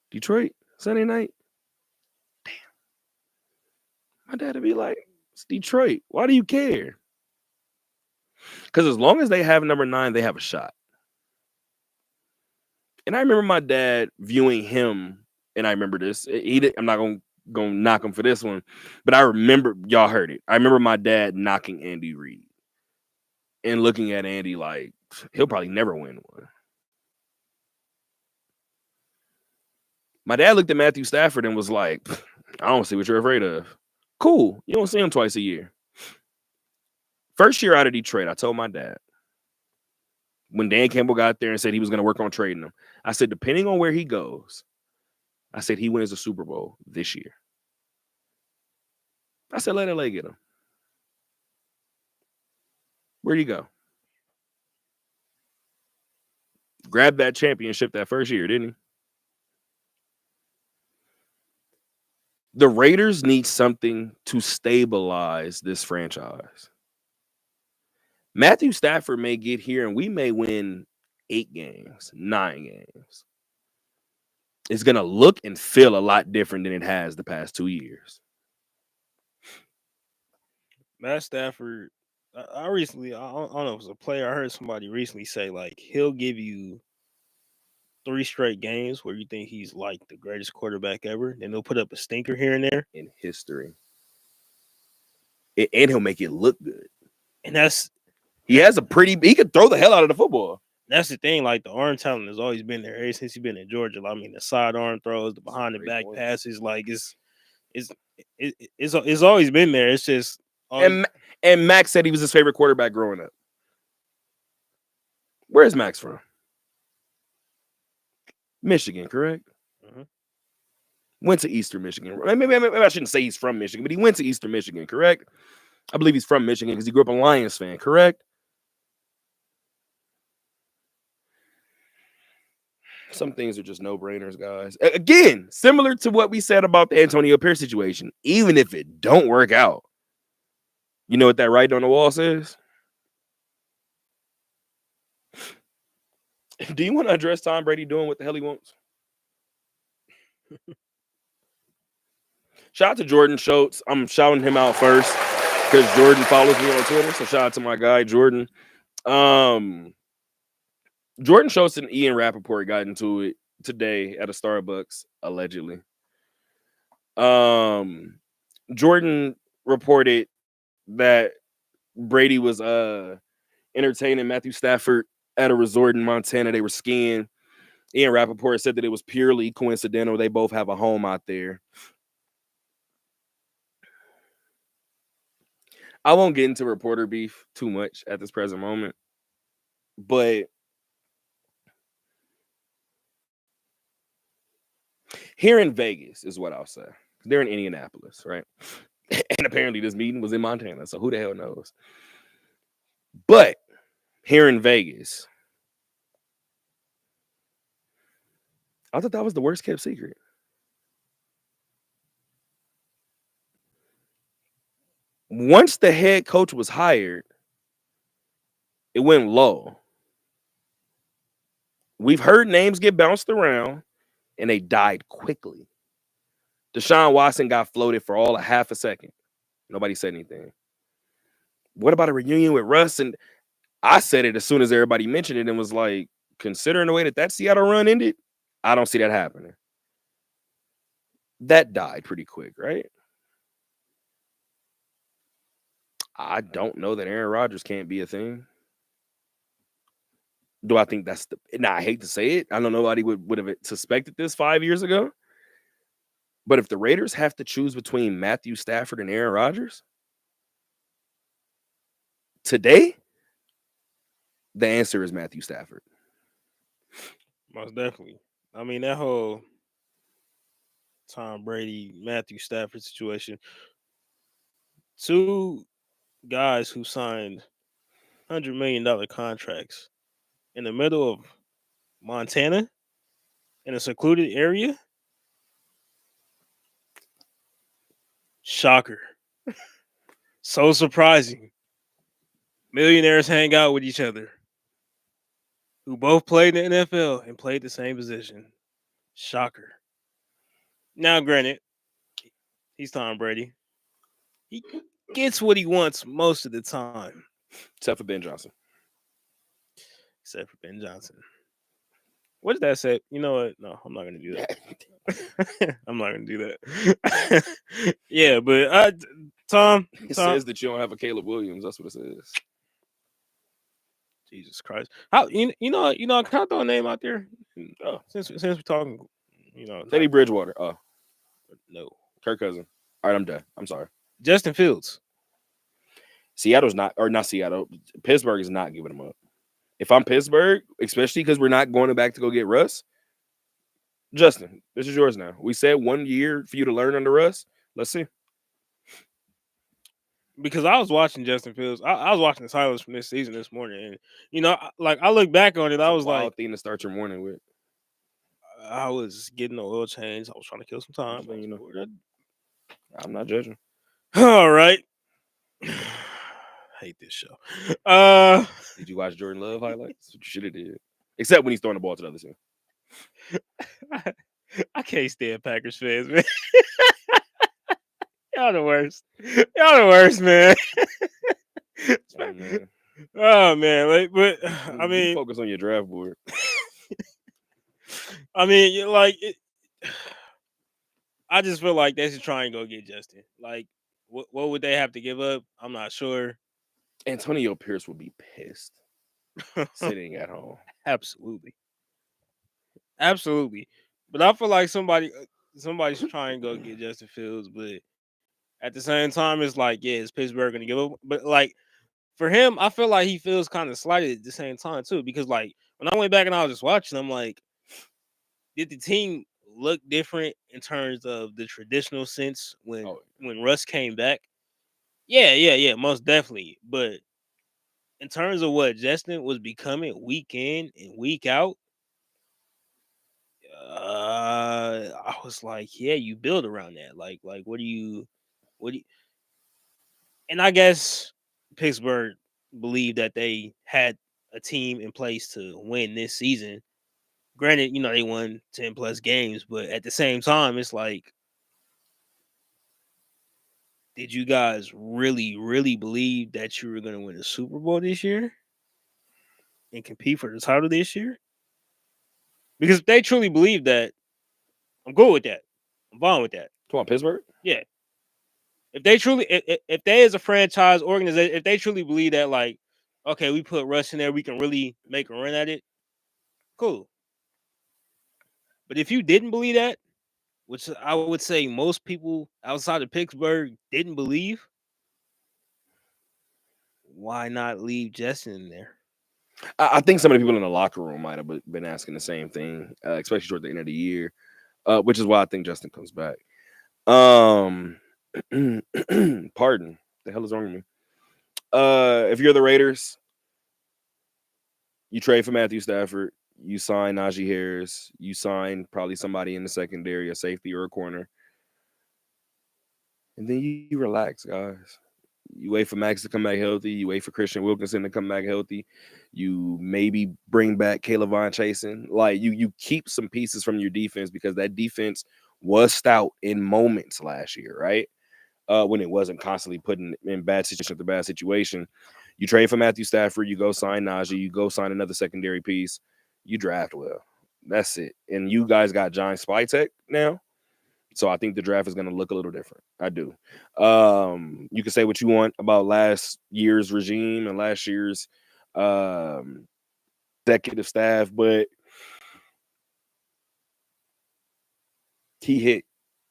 Detroit, Sunday night? Damn. My dad would be like, it's Detroit. Why do you care? Because as long as they have number 9, they have a shot. And I remember my dad viewing him, and I remember this. I'm not gonna knock him for this one, but I remember, y'all heard it. I remember my dad knocking Andy Reid and looking at Andy like he'll probably never win one. My dad looked at Matthew Stafford and was like, I don't see what you're afraid of. Cool. You don't see him twice a year. First year out of Detroit, I told my dad, when Dan Campbell got there and said he was going to work on trading him, I said, depending on where he goes, I said he wins the Super Bowl this year. I said, let LA get him. Where'd he go? Grabbed that championship that first year, didn't he? The Raiders need something to stabilize this franchise. Matthew Stafford may get here and we may win 8 games, 9 games. It's going to look and feel a lot different than it has the past 2 years. Matt Stafford, I don't know if it was a player. I heard somebody recently say, like, he'll give you 3 straight games where you think he's like the greatest quarterback ever. Then he'll put up a stinker here and there in history. And he'll make it look good. And he could throw the hell out of the football. That's the thing. Like, the arm talent has always been there ever since he's been in Georgia. I mean, the sidearm throws, the behind the back passes, like it's always been there. It's just and Max said he was his favorite quarterback growing up. Where's Max from? Michigan, correct? Mm-hmm. Went to Eastern Michigan. Maybe I shouldn't say he's from Michigan, but he went to Eastern Michigan, correct? I believe he's from Michigan because he grew up a Lions fan, correct? Some things are just no-brainers, guys. Again, similar to what we said about the Antonio Pierce situation. Even if it don't work out, you know what that writing on the wall says? Do you want to address Tom Brady doing what the hell he wants? Shout out to Jordan Schultz. I'm shouting him out first because Jordan follows me on Twitter. So shout out to my guy, Jordan. Jordan Schultz and Ian Rappaport got into it today at a Starbucks, allegedly. Jordan reported that Brady was entertaining Matthew Stafford at a resort in Montana. They were skiing. Ian Rappaport said that it was purely coincidental. They both have a home out there. I won't get into reporter beef too much at this present moment, but here in Vegas is what I'll say. They're in Indianapolis, right? And apparently this meeting was in Montana, so who the hell knows? But here in Vegas, I thought that was the worst kept secret. Once the head coach was hired, it went low. We've heard names get bounced around, and they died quickly. Deshaun Watson got floated for all of half a second. Nobody said anything. What about a reunion with Russ? And I said it as soon as everybody mentioned it and was like, considering the way that Seattle run ended, I don't see that happening. That died pretty quick, right? I don't know that Aaron Rodgers can't be a thing. Do I think that's I hate to say it. I know nobody would have suspected this 5 years ago. But if the Raiders have to choose between Matthew Stafford and Aaron Rodgers today, the answer is Matthew Stafford. Most definitely. I mean, that whole Tom Brady, Matthew Stafford situation, 2 guys who signed $100 million contracts in the middle of Montana in a secluded area. Shocker. So surprising. Millionaires hang out with each other who both played in the NFL and played the same position. Shocker. Now, granted, he's Tom Brady. He gets what he wants most of the time. except for Ben Johnson. Except for Ben Johnson. What did that say? You know what? No, I'm not gonna do that. I'm not gonna do that. Yeah, but Tom, It says that you don't have a Caleb Williams. That's what it says. Jesus Christ. How you know, can I throw a name out there? Since we're talking, Teddy Bridgewater. Oh, no. Kirk Cousins. All right, I'm done. I'm sorry. Justin Fields. Seattle's not Seattle. Pittsburgh is not giving him up. If I'm Pittsburgh, especially because we're not going back to go get Russ, Justin, this is yours now. We said 1 year for you to learn under Russ. Let's see. Because I was watching Justin Fields. I was watching the highlights from this season this morning, and I look back on it. I was Wild like, thing to start your morning with. I was getting the oil change. I was trying to kill some time. I'm not judging. All right. Hate this show. Did you watch Jordan Love highlights? You should have did. Except when he's throwing the ball to the other team. I can't stand Packers fans, man. Y'all the worst. Y'all the worst, man. Oh, man. Oh man, but I You mean, focus on your draft board. I mean, like, I just feel like they should try and go get Justin. Like, what would they have to give up? I'm not sure. Antonio Pierce would be pissed sitting at home. Absolutely. But I feel like somebody's trying to go get Justin Fields, but at the same time, it's like, yeah, is Pittsburgh gonna give up? But like for him, I feel like he feels kind of slighted at the same time too, because like when I went back and I was just watching, I'm like, did the team look different in terms of the traditional sense when Russ came back? Yeah, most definitely. But in terms of what Justin was becoming week in and week out, I was like, yeah, you build around that. Like what do you and I guess Pittsburgh believed that they had a team in place to win this season. Granted, they won 10 plus games, but at the same time, it's like, did you guys really, really believe that you were going to win the Super Bowl this year and compete for the title this year? Because if they truly believe that, I'm good with that. I'm fine with that. Come on, Pittsburgh? Yeah. If they as a franchise organization, if they truly believe that, like, okay, we put Russ in there, we can really make a run at it, cool. But if you didn't believe that, which I would say most people outside of Pittsburgh didn't believe, why not leave Justin in there? I think some of the people in the locker room might have been asking the same thing, especially toward the end of the year, which is why I think Justin comes back. Pardon. The hell is wrong with me? If you're the Raiders, you trade for Matthew Stafford, you sign Najee Harris, you sign probably somebody in the secondary, a safety or a corner, and then you relax, guys. You wait for Max to come back healthy. You wait for Christian Wilkinson to come back healthy. You maybe bring back Caleb Von Chasen. Like you keep some pieces from your defense because that defense was stout in moments last year, right? When it wasn't constantly putting in bad situation after bad situation. You trade for Matthew Stafford. You go sign Najee. You go sign another secondary piece. You draft well. That's it. And you guys got John Spytek now. So I think the draft is going to look a little different. I do. You can say what you want about last year's regime and last year's executive staff, but he hit.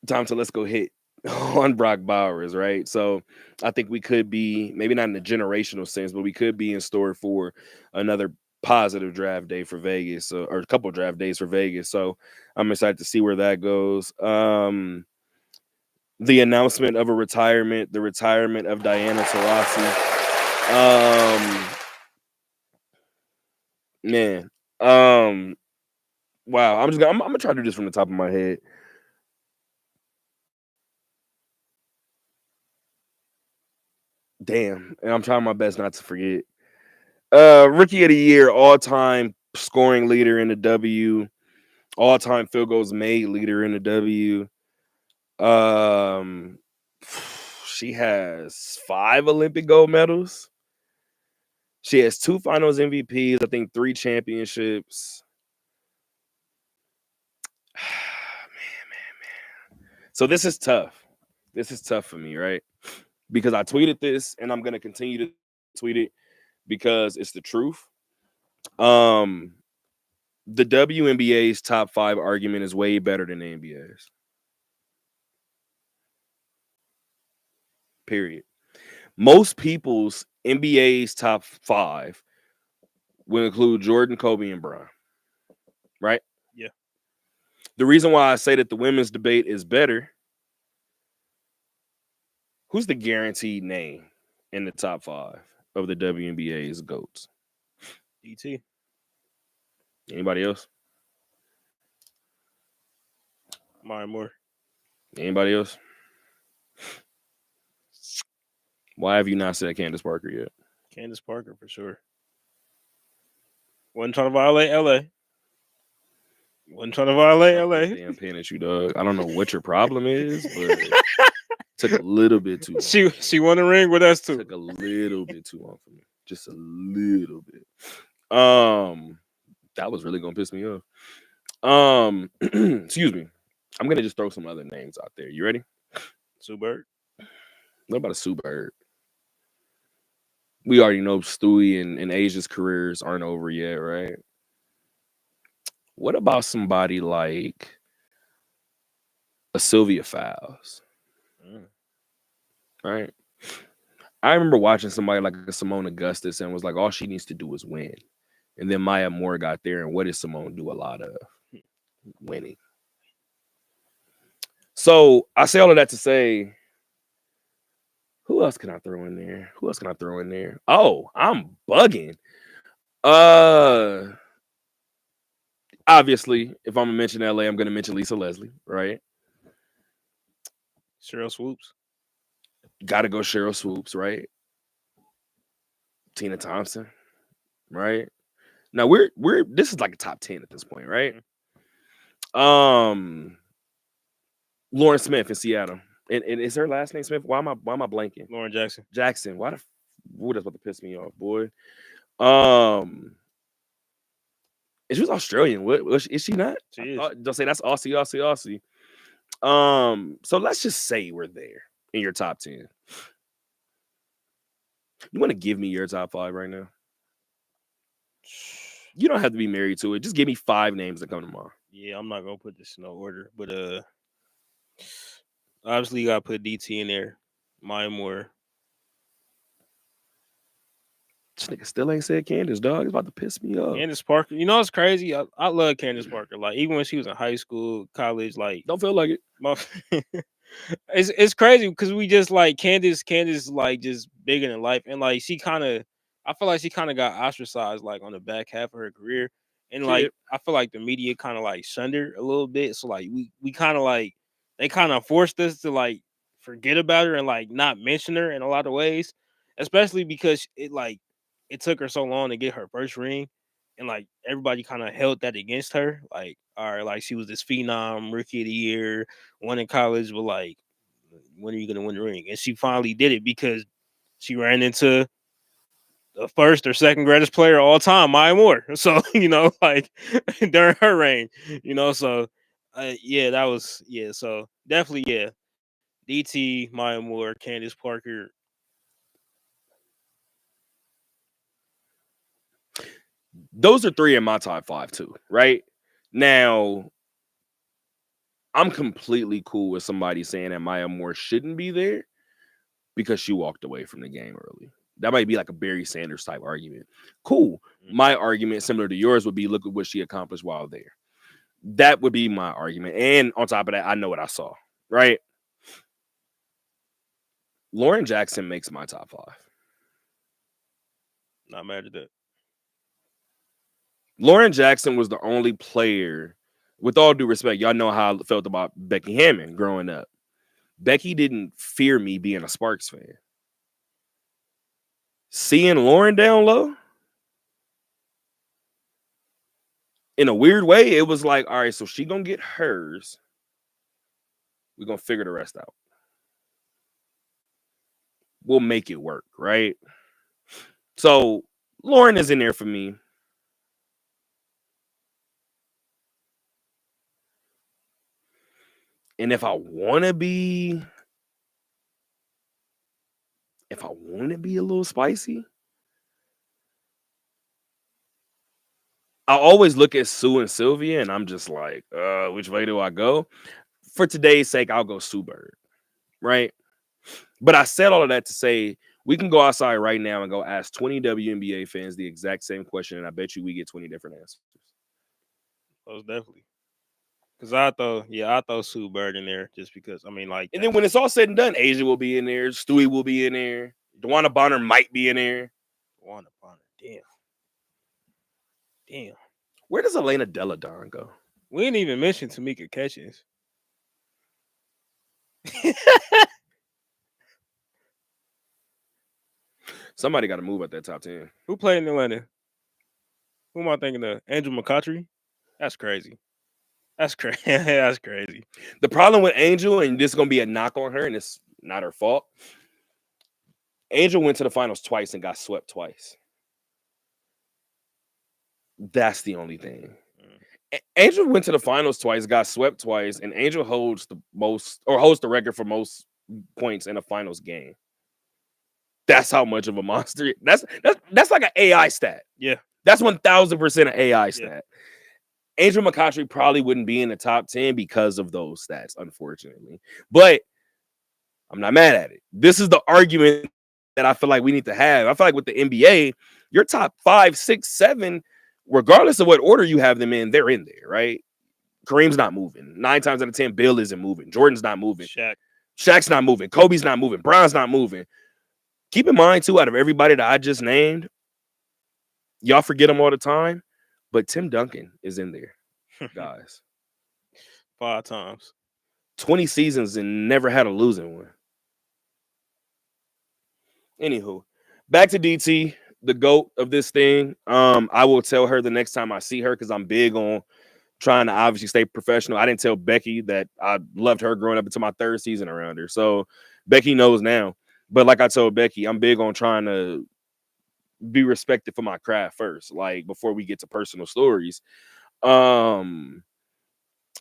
Tom Telesco hit on Brock Bowers, right? So I think we could be, maybe not in a generational sense, but we could be in store for another positive draft day for Vegas, or a couple draft days for Vegas. So I'm excited to see where that goes. The announcement of the retirement of Diana Taurasi. Man. Wow. I'm gonna try to do this from the top of my head. Damn. And I'm trying my best not to forget. Rookie of the year, all-time scoring leader in the W, all-time field goals made leader in the W. She has 5 Olympic gold medals. She has 2 finals MVPs, I think 3 championships. Man. So this is tough. This is tough for me, right? Because I tweeted this and I'm gonna continue to tweet it because it's the truth. The WNBA's top 5 argument is way better than the NBA's. Period. Most people's NBA's top 5 will include Jordan, Kobe, and Bron. Right? Yeah. The reason why I say that the women's debate is better, who's the guaranteed name in the top 5 of the WNBA's GOATs? DT. Anybody else? Maya Moore. Anybody else? Why have you not said Candace Parker yet? Candace Parker for sure. Wasn't trying to violate LA. Wasn't trying to violate LA. Damn pen at you, dog. I don't know what your problem is, but took a little bit too long. She won the ring with us too. Took a little bit too long for me. Just a little bit. That was really gonna piss me off. Excuse me. I'm gonna just throw some other names out there. You ready? Sue Bird. What about a Sue Bird? We already know Stewie and Asia's careers aren't over yet, right? What about somebody like a Sylvia Fowles? Right? I remember watching somebody like a Simone Augustus and was like, all she needs to do is win. And then Maya Moore got there, and what did Simone do a lot of? Winning. So I say all of that to say, who else can I throw in there? Oh, I'm bugging. Obviously, if I'm gonna mention LA, I'm gonna mention Lisa Leslie, right? Cheryl Swoops. Gotta go Cheryl Swoops, right? Tina Thompson, right? Now we're this is like a top 10 at this point, right? Lauren Smith in Seattle. And is her last name Smith? Why am I blanking? Lauren Jackson. Jackson. Why the that's about to piss me off, boy. She was Australian. What is she not? She is. Don't say that's Aussie. So let's just say we're there in your top 10. You want to give me your top 5 right now? You don't have to be married to it. Just give me 5 names that come to mind. Yeah, I'm not gonna put this in no order, but obviously you gotta put DT in there. Maya Moore. This nigga still ain't said Candace, dog. It's about to piss me off. Candace Parker. You know it's crazy. I love Candace Parker. Like even when she was in high school, college, like Don't feel like it. it's crazy because we just like Candace like just bigger than life, and like I feel like she kind of got ostracized like on the back half of her career, and like I feel like the media kind of like shunned her a little bit. So like we kind of like they kind of forced us to like forget about her and like not mention her in a lot of ways, especially because it took her so long to get her first ring, and like everybody kind of held that against her. Like, all right, like she was this phenom, rookie of the year, won in college, but like, when are you gonna win the ring? And she finally did it because she ran into the first or second greatest player of all time, Maya Moore. So like during her reign, So yeah, that was So definitely DT, Maya Moore, Candace Parker. Those are 3 in my top 5 too, right? Now, I'm completely cool with somebody saying that Maya Moore shouldn't be there because she walked away from the game early. That might be like a Barry Sanders type argument. Cool. My argument, similar to yours, would be look at what she accomplished while there. That would be my argument. And on top of that, I know what I saw, right? Lauren Jackson makes my top 5. Not mad at that. Lauren Jackson was the only player, with all due respect, y'all know how I felt about Becky Hammon growing up. Becky didn't fear me being a Sparks fan. Seeing Lauren down low, in a weird way, it was like, all right, so she gonna get hers. We're gonna figure the rest out. We'll make it work, right? So Lauren is in there for me. And if I want to be a little spicy, I always look at Sue and Sylvia, and I'm just like, which way do I go? For today's sake, I'll go Sue Bird, right? But I said all of that to say we can go outside right now and go ask 20 WNBA fans the exact same question, and I bet you we get 20 different answers. Most definitely. Because I throw Sue Bird in there just because, I mean, like. And then when it's all said and done, Asia will be in there, Stewie will be in there, DeWanna Bonner might be in there. DeWanna Bonner, damn. Where does Elena Deladon go? We didn't even mention Tamika Catchings. Somebody got to move at that top 10. Who played in Atlanta? Who am I thinking of? Angel McCoughtry? That's crazy. That's crazy. That's crazy. The problem with Angel, and this is going to be a knock on her, and it's not her fault. Angel went to the finals twice and got swept twice. That's the only thing. Angel went to the finals twice, got swept twice, and Angel holds the record for most points in a finals game. That's how much of a monster. That's like an AI stat. Yeah. That's 1,000% an AI stat. Angel McCoughtry probably wouldn't be in the top 10 because of those stats, unfortunately. But I'm not mad at it. This is the argument that I feel like we need to have. I feel like with the NBA, your top 5, 6, 7, regardless of what order you have them in, they're in there, right? Kareem's not moving. 9 times out of 10, Bill isn't moving. Jordan's not moving. Shaq's not moving. Kobe's not moving. Bron's not moving. Keep in mind, too, out of everybody that I just named, y'all forget them all the time, but Tim Duncan is in there, guys. 5 times. 20 seasons and never had a losing one. Anywho, back to DT, the GOAT of this thing. I will tell her the next time I see her because I'm big on trying to obviously stay professional. I didn't tell Becky that I loved her growing up until my 3rd season around her. So Becky knows now. But like I told Becky, I'm big on trying to be respected for my craft first, like before we get to personal stories. I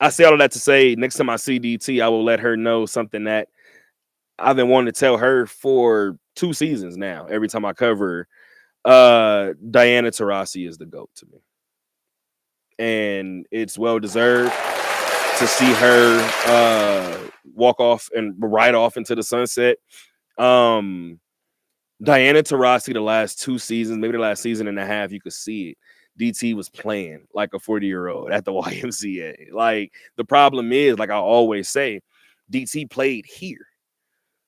say all of that to say next time I see DT, I will let her know something that I've been wanting to tell her for 2 seasons now. Every time I cover her, Diana Taurasi is the GOAT to me. And it's well deserved to see her walk off and ride off into the sunset. Diana Taurasi, the last 2 seasons, maybe the last season and a half, you could see it. DT was playing like a 40-year-old at the YMCA. Like, the problem is, like I always say, DT played here.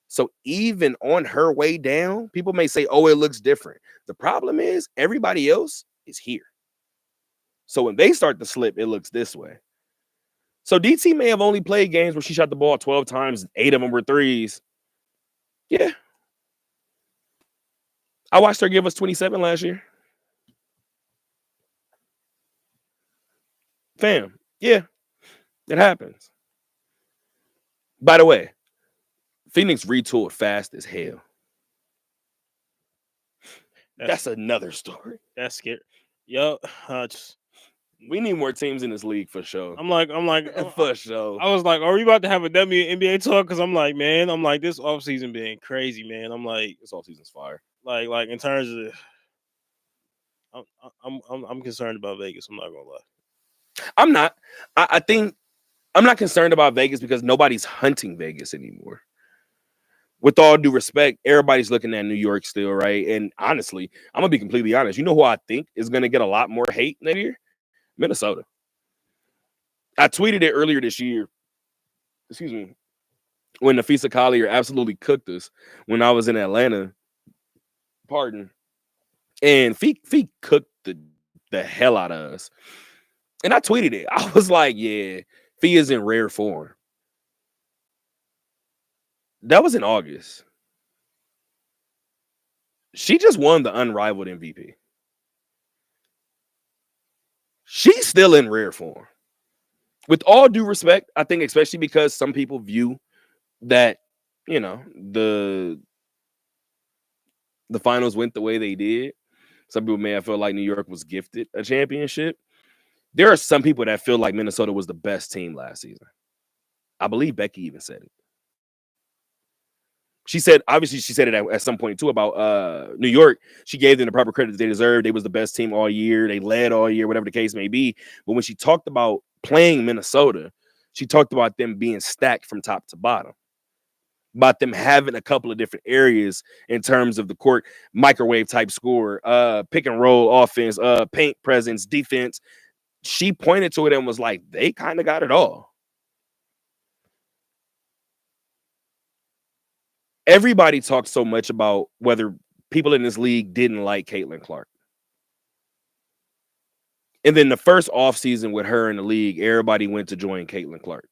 So even on her way down, people may say, oh, it looks different. The problem is everybody else is here. So when they start to slip, it looks this way. So DT may have only played games where she shot the ball 12 times, 8 of them were threes. Yeah. I watched her give us 27 last year. Fam, yeah, it happens. By the way, Phoenix retooled fast as hell. That's another story. That's scary. Yo, we need more teams in this league for sure. I'm like, for sure. I was like, are we about to have a WNBA talk? Because I'm like, man, this offseason being crazy, man. I'm like, this offseason's fire. Like in terms of, I'm concerned about Vegas. I'm not gonna lie. I'm not. I think I'm not concerned about Vegas because nobody's hunting Vegas anymore. With all due respect, everybody's looking at New York still, right? And honestly, I'm gonna be completely honest. You know who I think is gonna get a lot more hate next year? Minnesota. I tweeted it earlier this year. Excuse me. When Nafisa Collier absolutely cooked us when I was in Atlanta. Pardon. And Fee cooked the hell out of us. And I tweeted it. I was like, yeah, Fee is in rare form. That was in August. She just won the unrivaled MVP. She's still in rare form. With all due respect, I think especially because some people view that, you know, the finals went the way they did. Some people may have felt like New York was gifted a championship. There are some people that feel like Minnesota was the best team last season. I believe Becky even said it. She said, obviously, she said it at some point too about New York. She gave them the proper credit that they deserved. They was the best team all year. They led all year, whatever the case may be. But when she talked about playing Minnesota, she talked about them being stacked from top to bottom, about them having a couple of different areas in terms of the court, microwave type score, pick and roll offense, paint presence, defense. She pointed to it and was like, they kind of got it all. Everybody talks so much about whether people in this league didn't like Caitlin Clark. And then the first offseason with her in the league, everybody went to join Caitlin Clark.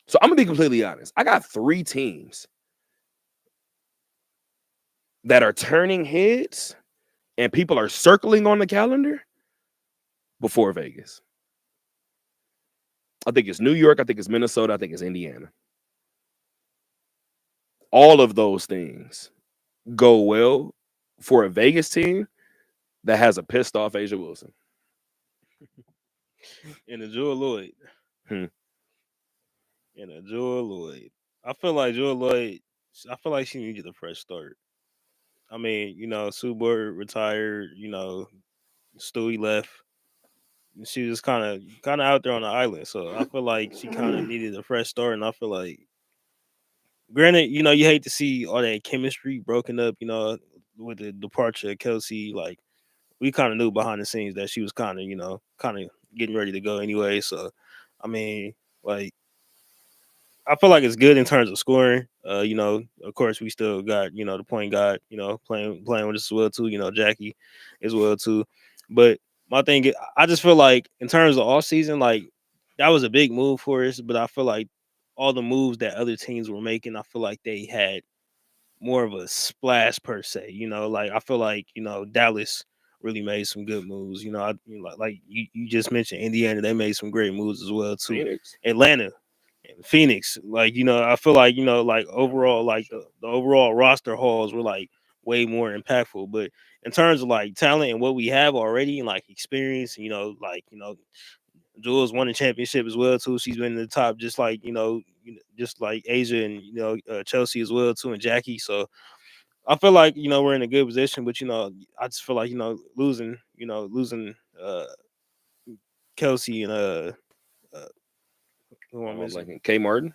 So I'm going to be completely honest. I got 3 teams that are turning heads and people are circling on the calendar before Vegas. I think it's New York. I think it's Minnesota. I think it's Indiana. All of those things go well for a Vegas team that has a pissed off A'ja Wilson. And a Jewel Lloyd. And a Jewel Lloyd. I feel like Jewel Lloyd, I feel like she needed a fresh start. I mean, you know, Sue Bird retired, you know, Stewie left. She was kind of out there on the island. So I feel like she kind of needed a fresh start. And I feel like, granted, you know, you hate to see all that chemistry broken up, you know, with the departure of Kelsey. Like, we kind of knew behind the scenes that she was kind of, you know, getting ready to go anyway. So, I mean, like, I feel like it's good in terms of scoring. You know, of course, we still got, you know, the point guard, you know, playing with us as well, too. You know, Jackie as well, too. But my thing is, I just feel like in terms of all season, like, that was a big move for us. But I feel like all the moves that other teams were making, I feel like they had more of a splash per se. You know, like, I feel like, you know, Dallas really made some good moves. You know, like you just mentioned Indiana, they made some great moves as well too. Phoenix. Atlanta and Phoenix, like, you know, I feel like, you know, like overall, like the overall roster hauls were like way more impactful. But in terms of like talent and what we have already and like experience, you know, Jules won the championship as well too. She's been in the top, just like, you know, just like A'ja and, you know, Chelsea as well too, and Jackie. So I feel like, you know, we're in a good position, but, you know, I just feel like, you know, losing Kelsey and who am I missing? Like K Martin,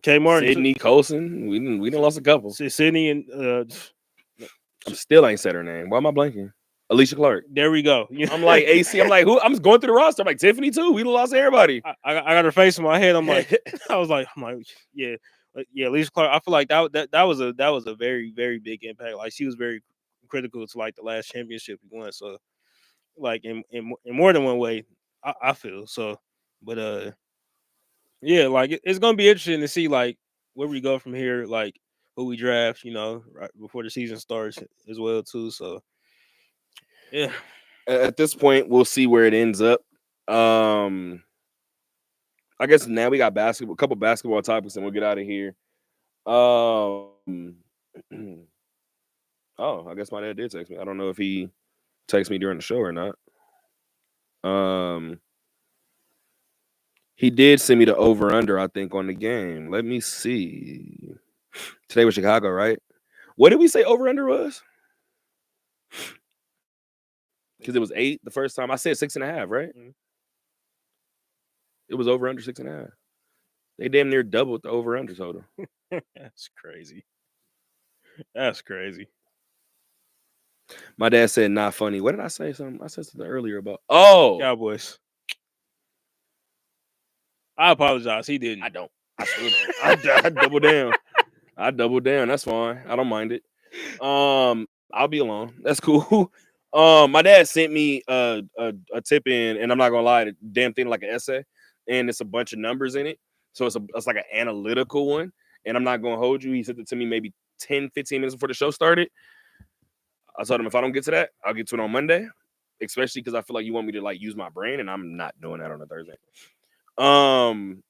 K Martin, Sydney Colson. We didn't lost a couple. Sydney and I still ain't said her name. Why am I blanking? Alicia Clark. There we go. I'm like AC. I'm like, who? I'm just going through the roster. I'm like Tiffany too. We lost everybody. I got her face in my head. I'm like, yeah. Yeah, Alicia Clark. I feel like that was a very, very big impact. Like, she was very critical to like the last championship we won. So, like, in more than one way, I feel so. But yeah, like, it's gonna be interesting to see like where we go from here. Like, who we draft, you know, right before the season starts as well too. So, yeah. At this point, we'll see where it ends up. I guess now we got a couple basketball topics, and we'll get out of here. Oh, I guess my dad did text me. I don't know if he texted me during the show or not. He did send me the over-under, I think, on the game. Let me see. Today was Chicago, right? What did we say over-under was? Because it was 8 the first time. I said 6.5, right? Mhm. It was over under 6.5. They damn near doubled the over under total. That's crazy. That's crazy. My dad said not funny. What did I say? I said something earlier about Cowboys. I apologize. He didn't. I don't. I still don't. I double down. I double down. That's fine. I don't mind it. I'll be alone. That's cool. My dad sent me a tip in, and I'm not gonna lie, the damn thing like an essay, and it's a bunch of numbers in it. So it's like an analytical one, and I'm not gonna hold you. He sent it to me maybe 10, 15 minutes before the show started. I told him if I don't get to that, I'll get to it on Monday, especially because I feel like you want me to like use my brain, and I'm not doing that on a Thursday.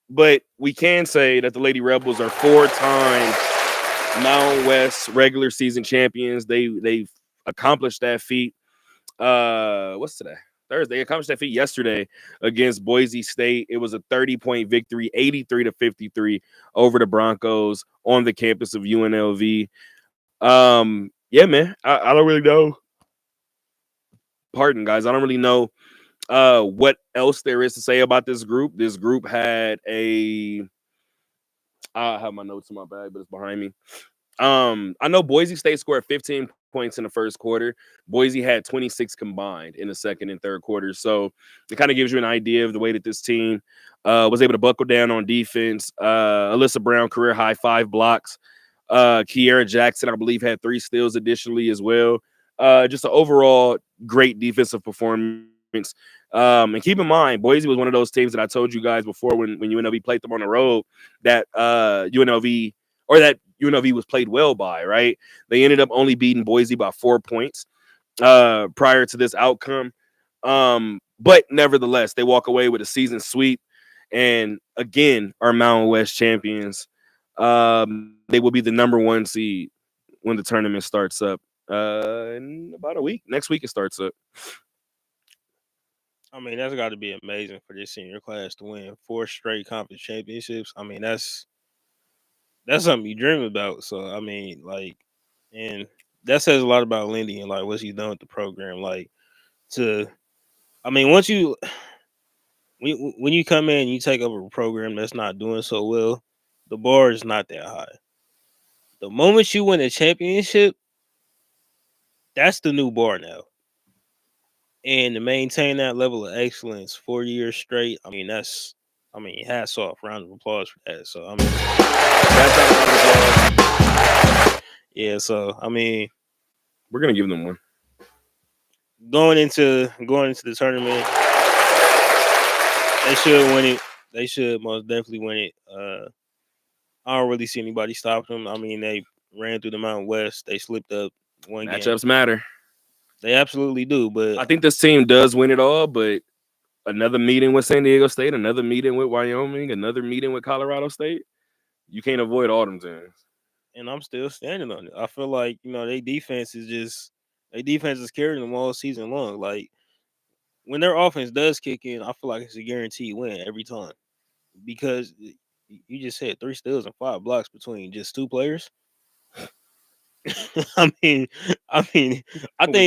But we can say that the Lady Rebels are 4-time Mountain West regular season champions. They've accomplished that feat. What's today? Thursday. They accomplished that feat yesterday against Boise State. It was a 30-point victory, 83-53 over the Broncos on the campus of UNLV. Yeah, man. I don't really know. Pardon, guys. I don't really know what else there is to say about this group. This group had I have my notes in my bag, but it's behind me. I know Boise State scored 15 points in the first quarter. Boise had 26 combined in the second and third quarters. So it kind of gives you an idea of the way that this team was able to buckle down on defense. Alyssa Brown, career high 5 blocks. Kiera Jackson, I believe, had 3 steals additionally as well. Just an overall great defensive performance. And keep in mind, Boise was one of those teams that I told you guys before when UNLV played them on the road that UNLV was played well by, right? They ended up only beating Boise by 4 points prior to this outcome. But nevertheless, they walk away with a season sweep and again are Mountain West champions. They will be the number 1 seed when the tournament starts up in about a week. Next week it starts up. I mean, that's got to be amazing for this senior class to win 4 straight conference championships. I mean, that's something you dream about. So I mean, like, and that says a lot about Lindy and like what she's done with the program. Like, I mean, once you when you come in and you take over a program that's not doing so well, the bar is not that high. The moment you win a championship, that's the new bar now. And to maintain that level of excellence 4 years straight, I mean, hats off, round of applause for that. So I mean, that's applause. Yeah, so I mean, we're gonna give them one. Going into the tournament, they should win it. They should most definitely win it. I don't really see anybody stopping them. I mean, they ran through the Mountain West. They slipped up one game. Matchups matter. They absolutely do, but I think this team does win it all, but another meeting with San Diego State, another meeting with Wyoming, another meeting with Colorado State, you can't avoid all them teams. And I'm still standing on it. I feel like, their defense is carrying them all season long. Like, when their offense does kick in, I feel like it's a guaranteed win every time. Because you just had 3 steals and 5 blocks between just 2 players. I think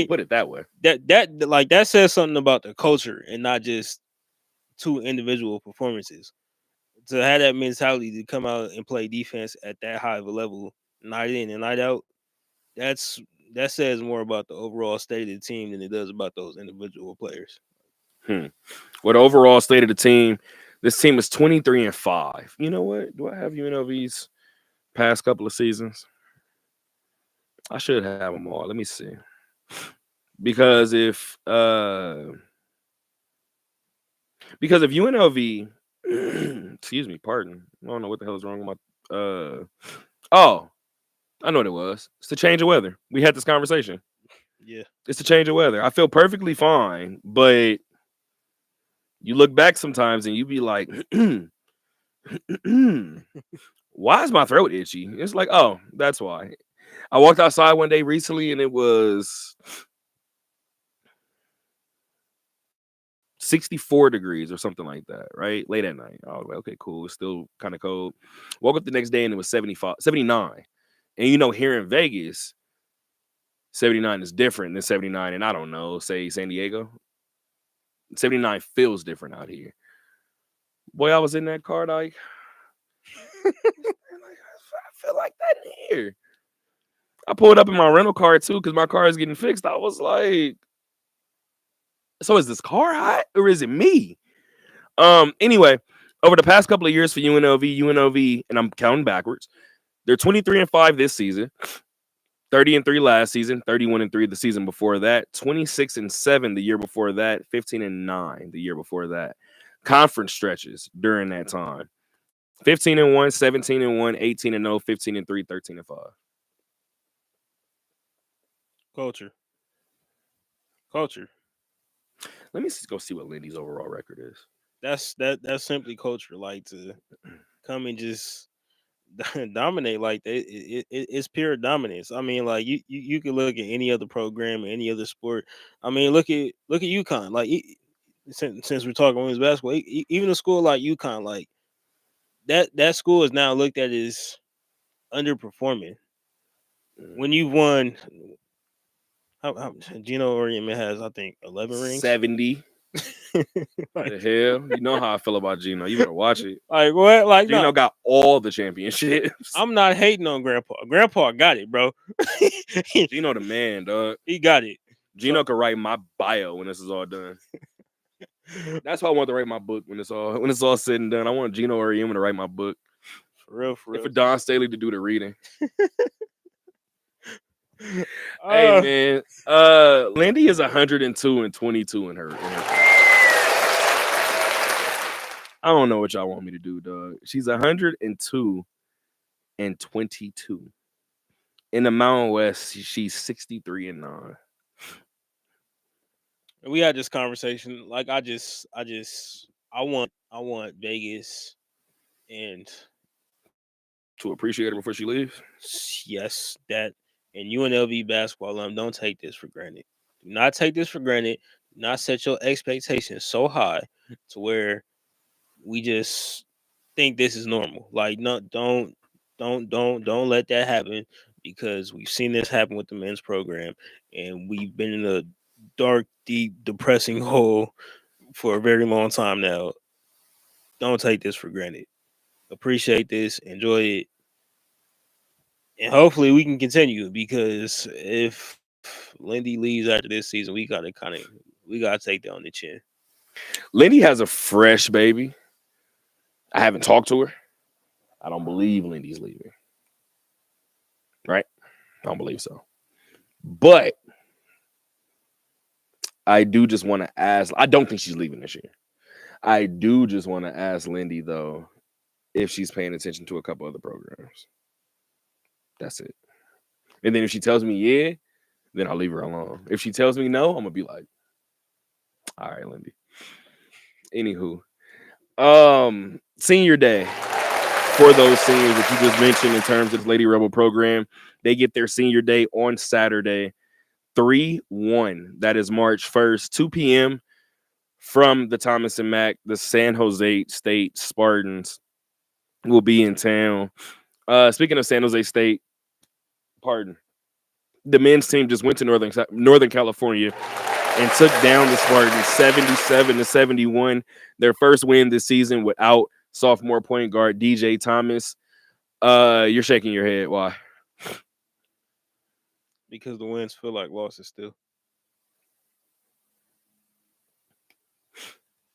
put it that way. That says something about the culture and not just 2 individual performances. To have that mentality to come out and play defense at that high of a level, night in and night out, that says more about the overall state of the team than it does about those individual players. What overall state of the team? This team is 23-5. You know what? Do I have UNLV's past couple of seasons? I should have them all. Let me see. Because if UNLV, excuse me, pardon. I don't know what the hell is wrong with my oh, I know what it was. It's the change of weather. We had this conversation. Yeah. It's the change of weather. I feel perfectly fine, but you look back sometimes and you be like, why is my throat itchy? It's like, oh, that's why. I walked outside one day recently and it was 64 degrees or something like that, right? Late at night. I was like, okay, cool. It's still kind of cold. Woke up the next day and it was 79. And here in Vegas, 79 is different than 79. And I don't know, say San Diego. 79 feels different out here. Boy, I was in that car like, I feel like that in here. I pulled up in my rental car too because my car is getting fixed. I was like, so is this car hot or is it me? Anyway, over the past couple of years for UNLV, and I'm counting backwards, they're 23-5 this season, 30-3 last season, 31-3 the season before that, 26-7 the year before that, 15-9 the year before that. Conference stretches during that time: 15-1, 17-1, 18-0, 15-3, 13-5. Culture. Let me go see what Lindy's overall record is. That's simply culture. Like, to come and just dominate like that. It's pure dominance. I mean, like you can look at any other program, any other sport. I mean, look at UConn. Like since we're talking women's basketball, even a school like UConn, like that school is now looked at as underperforming. When you won, how Gino Auriemma has, I think, 11 rings. 70. Like, The hell, you know how I feel about Gino. You better watch it. like what? Like Gino no, got all the championships. I'm not hating on Grandpa. Grandpa got it, bro. Gino the man, dog. He got it. Gino could write my bio when this is all done. That's why I want to write my book when it's all said and done. I want Gino Auriemma to write my book. For real. And for Don Staley to do the reading. Hey man, Lindy is 102 and 22 in her. I don't know what y'all want me to do, dog. She's 102 and 22. In the Mountain West, she's 63 and 9. We had this conversation. Like I want Vegas and To appreciate her before she leaves. yes, that and UNLV basketball don't take this for granted. Do not take this for granted. Do not set your expectations so high to where we just think this is normal. Like no, don't let that happen, because we've seen this happen with the men's program, and we've been in a dark, deep, depressing hole for a very long time now. Don't take this for granted. Appreciate this, enjoy it, and hopefully we can continue, because if Lindy leaves after this season, we gotta take that on the chin. Lindy has a fresh baby. I haven't talked to her. I don't believe Lindy's leaving. Right? I don't believe so. But I do just want to ask. I don't think she's leaving this year. I do just want to ask Lindy, though, if she's paying attention to a couple other programs. That's it. And then if she tells me yeah, then I'll leave her alone. If she tells me no, I'm going to be like, all right, Lindy. Anywho. Senior day for those seniors that you just mentioned in terms of the Lady Rebel program. They get their senior day on Saturday, 3/1. That is March 1st, 2 p.m. from the Thomas and Mack. The San Jose State Spartans will be in town. Speaking of San Jose State, the men's team just went to Northern California and took down the Spartans 77-71. Their first win this season without sophomore point guard DJ Thomas. You're shaking your head. Why? Because the wins feel like losses still.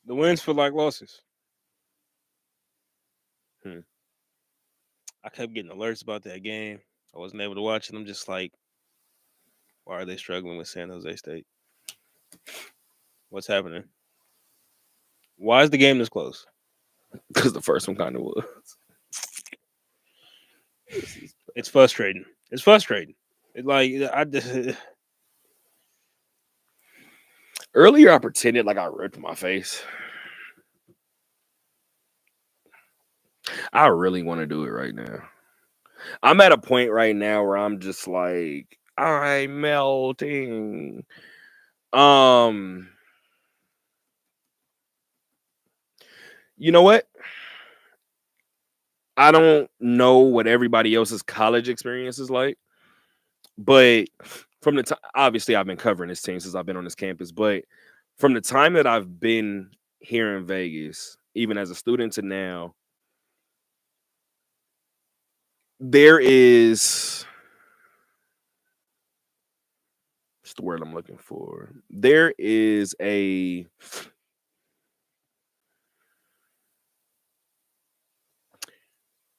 The wins feel like losses. I kept getting alerts about that game. I wasn't able to watch it. I'm just like, why are they struggling with San Jose State? What's happening? Why is the game this close? Because the first one kind of was. It's frustrating. It's frustrating. Earlier, I pretended like I ripped my face. I really want to do it right now. I'm at a point right now where I'm just like, I'm melting. You know what? I don't know what everybody else's college experience is like, but from the time, obviously I've been covering this team since I've been on this campus, but from the time that I've been here in Vegas, even as a student to now, there is, what's the word I'm looking for? There is a,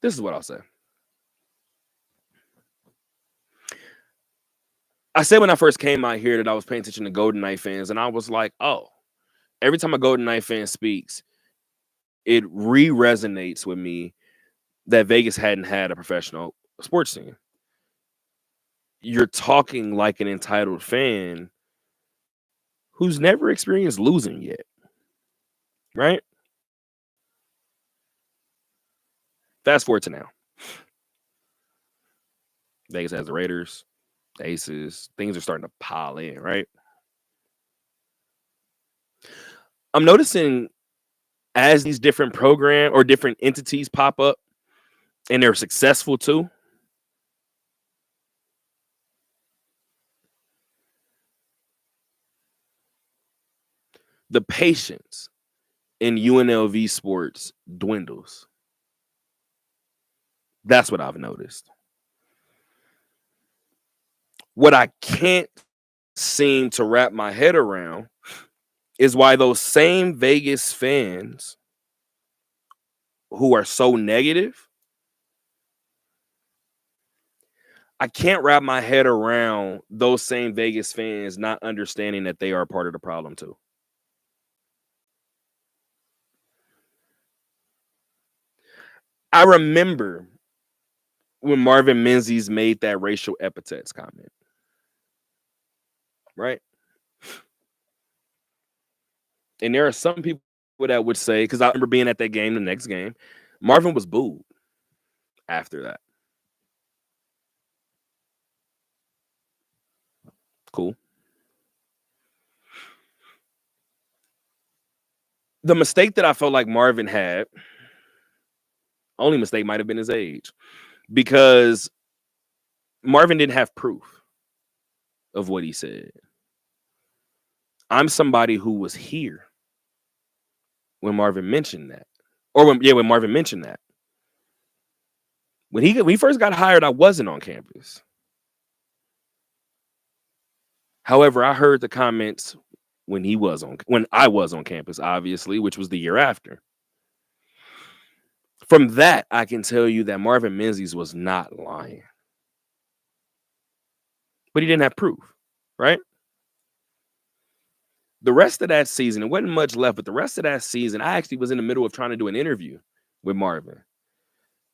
this is what I'll say. I said when I first came out here that I was paying attention to Golden Knight fans, and I was like, oh, every time a Golden Knight fan speaks, it re-resonates with me that Vegas hadn't had a professional sports team. You're talking like an entitled fan who's never experienced losing yet, right? Fast forward to now. Vegas has the Raiders, the Aces. Things are starting to pile in, right? I'm noticing as these different program or different entities pop up and they're successful too, the patience in UNLV sports dwindles. That's what I've noticed. What I can't seem to wrap my head around is why those same Vegas fans who are so negative, I can't wrap my head around those same Vegas fans not understanding that they are a part of the problem too. I remember when Marvin Menzies made that racial epithets comment, right? And there are some people that would say, because I remember being at that game, the next game, Marvin was booed after that. Cool. The mistake that I felt like Marvin had, only mistake might have been his age, because Marvin didn't have proof of what he said. I'm somebody who was here when Marvin mentioned that. Or when Marvin mentioned that. When he first got hired, I wasn't on campus. However, I heard the comments when I was on campus, obviously, which was the year after. From that, I can tell you that Marvin Menzies was not lying. But he didn't have proof, right? The rest of that season, it wasn't much left, but the rest of that season, I actually was in the middle of trying to do an interview with Marvin.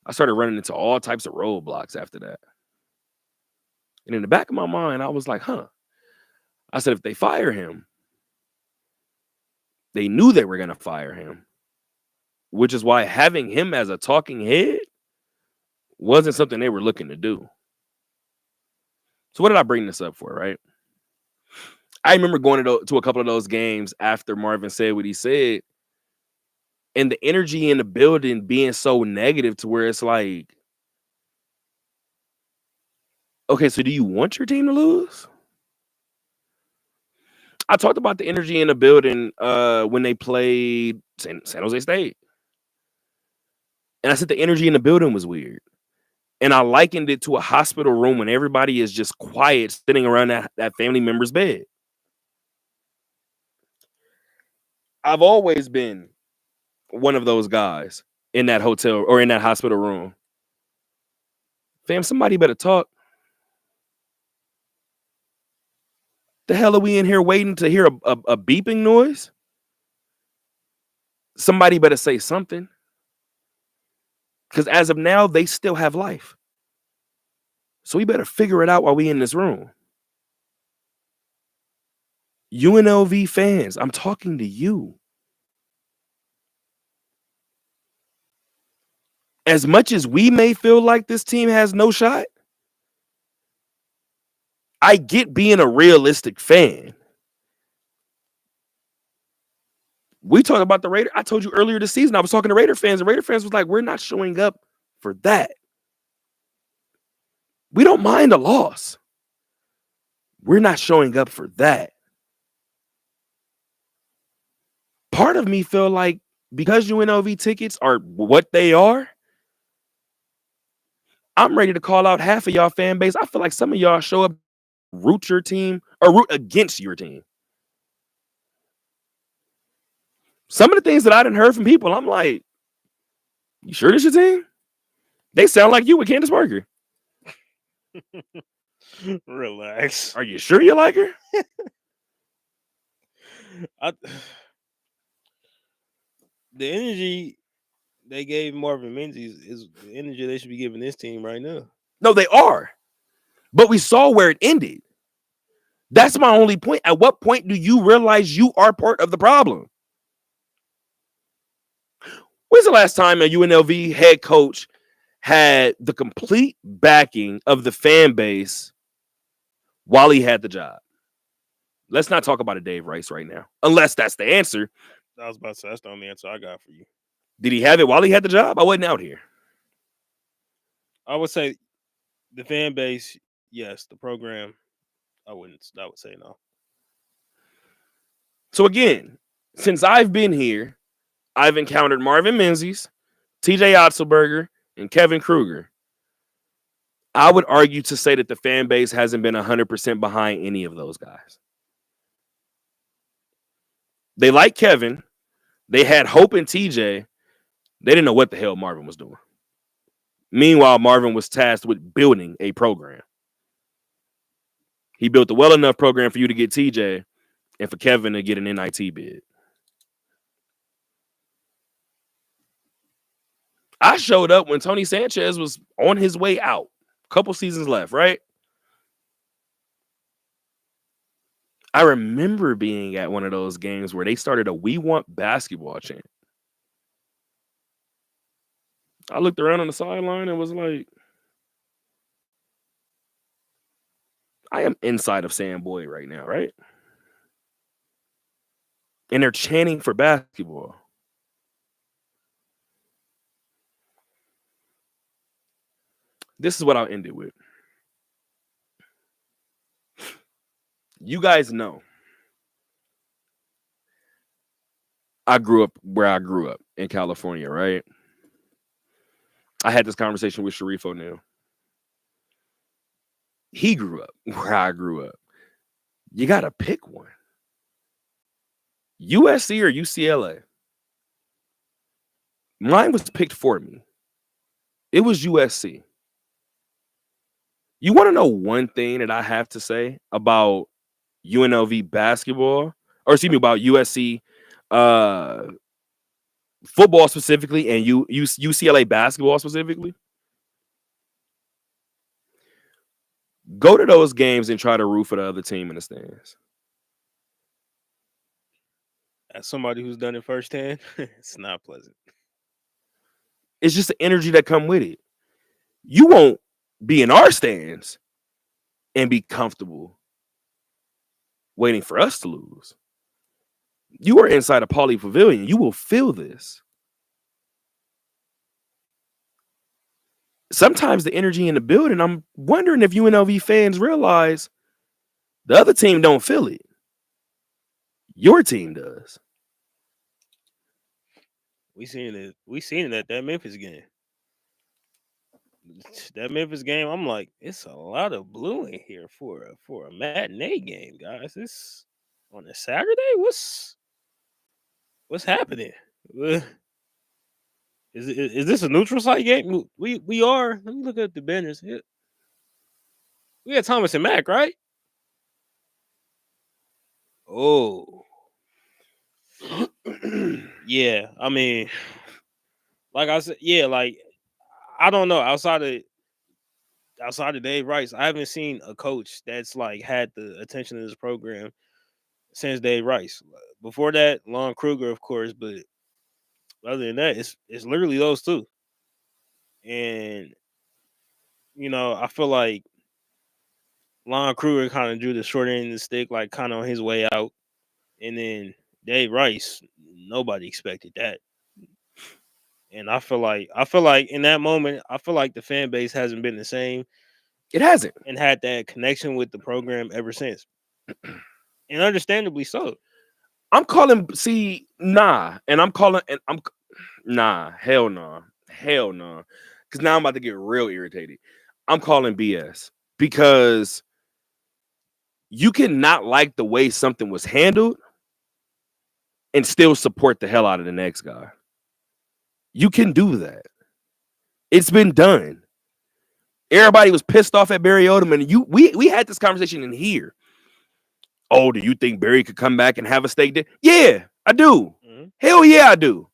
I started running into all types of roadblocks after that. And in the back of my mind, I was like, I said, if they fire him, they knew they were going to fire him, which is why having him as a talking head wasn't something they were looking to do. So what did I bring this up for, right? I remember going to a couple of those games after Marvin said what he said, and the energy in the building being so negative to where it's like, okay, so do you want your team to lose? I talked about the energy in the building when they played San Jose State. And I said the energy in the building was weird. And I likened it to a hospital room when everybody is just quiet sitting around that family member's bed. I've always been one of those guys in that hotel or in that hospital room. Fam, somebody better talk. The hell are we in here waiting to hear a beeping noise? Somebody better say something. Because as of now, they still have life. So we better figure it out while we in this room. UNLV fans, I'm talking to you. As much as we may feel like this team has no shot, I get being a realistic fan. We talked about the Raiders. I told you earlier this season, I was talking to Raider fans, and Raider fans was like, we're not showing up for that. We don't mind a loss. We're not showing up for that. Part of me feel like because UNLV tickets are what they are, I'm ready to call out half of y'all fan base. I feel like some of y'all show up, root your team, or root against your team. Some of the things that I didn't heard from people, I'm like, you sure this your team? They sound like you with Candace Parker. Relax. Are you sure you like her? The energy they gave Marvin Menzies is the energy they should be giving this team right now. No, they are. But we saw where it ended. That's my only point. At what point do you realize you are part of the problem? When's the last time a UNLV head coach had the complete backing of the fan base while he had the job. Let's not talk about a Dave Rice right now, unless that's the answer. I was about to say that's the only answer I got for you. Did he have it while he had the job? I wasn't out here. I would say the fan base, yes. The program, I would say no. So again, since I've been here, I've encountered Marvin Menzies, TJ Otzelberger, and Kevin Kruger. I would argue to say that the fan base hasn't been 100% behind any of those guys. They like Kevin. They had hope in TJ. They didn't know what the hell Marvin was doing. Meanwhile, Marvin was tasked with building a program. He built a well enough program for you to get TJ and for Kevin to get an NIT bid. I showed up when Tony Sanchez was on his way out. Couple seasons left, right? I remember being at one of those games where they started a "We Want Basketball" chant. I looked around on the sideline and was like, I am inside of Sam Boyd right now, right? And they're chanting for basketball. This is what I'll end it with. You guys know I grew up where I grew up in California, right? I had this conversation with Sharif O'Neal. He grew up where I grew up. You got to pick one. USC or UCLA? Mine was picked for me. It was USC. You want to know one thing that I have to say about UNLV basketball, or excuse me, about USC football specifically and UCLA basketball specifically? Go to those games and try to root for the other team in the stands. As somebody who's done it firsthand, it's not pleasant. It's just the energy that come with it. You won't be in our stands and be comfortable waiting for us to lose. You are inside a Pauley Pavilion. You will feel this. Sometimes the energy in the building, I'm wondering if UNLV fans realize the other team don't feel it. Your team does. We seen it at that Memphis game. That Memphis game, I'm like, it's a lot of blue in here for a matinee game, guys. This on a Saturday. What's happening? Is this a neutral site game? We are. Let me look at the banners. Yeah. We had Thomas and Mack, right? Oh. Yeah, I mean, like I said, yeah, like I don't know. Outside of Dave Rice, I haven't seen a coach that's like had the attention of this program since Dave Rice. Before that, Lon Kruger, of course, but other than that, it's literally those two. And you know, I feel like Lon Kruger kind of drew the short end of the stick, like kind of on his way out, and then Dave Rice, nobody expected that. And I feel like in that moment, I feel like the fan base hasn't been the same. It hasn't. And had that connection with the program ever since. And understandably so. I'm calling, nah. And I'm calling, and I'm, nah, hell no. Hell no. Because now I'm about to get real irritated. I'm calling BS. Because you cannot like the way something was handled and still support the hell out of the next guy. You can do that. It's been done. Everybody was pissed off at Barry Odom, and we had this conversation in here. Oh, do you think Barry could come back and have a stake there? Yeah, I do. Mm-hmm. Hell yeah, I do.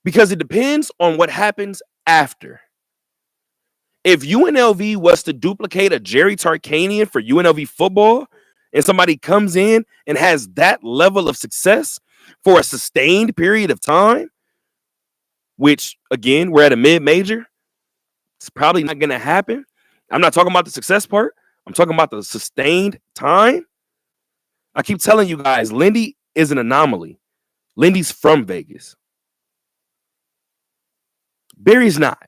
Because it depends on what happens after. If UNLV was to duplicate a Jerry Tarkanian for UNLV football, and somebody comes in and has that level of success for a sustained period of time, which, again, we're at a mid-major, It's probably not going to happen. I'm not talking about the success part. I'm talking about the sustained time. I keep telling you guys, Lindy is an anomaly. Lindy's from Vegas. Barry's not.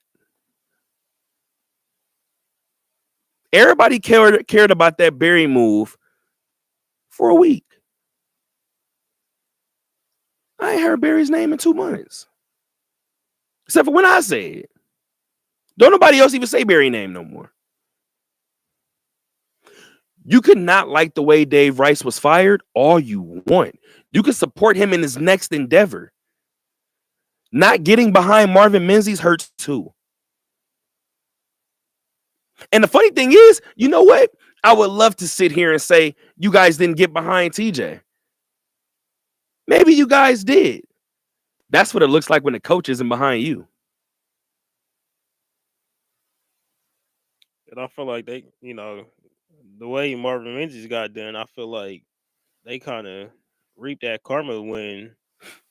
Everybody cared about that Barry move for a week. I ain't heard Barry's name in 2 months. Except for when I say it. Don't nobody else even say Barry's name no more. You could not like the way Dave Rice was fired all you want. You could support him in his next endeavor. Not getting behind Marvin Menzies hurts too. And the funny thing is, you know what? I would love to sit here and say you guys didn't get behind TJ. Maybe you guys did. That's what it looks like when the coach isn't behind you. And I feel like they, the way Marvin Menzies got done, I feel like they kind of reaped that karma when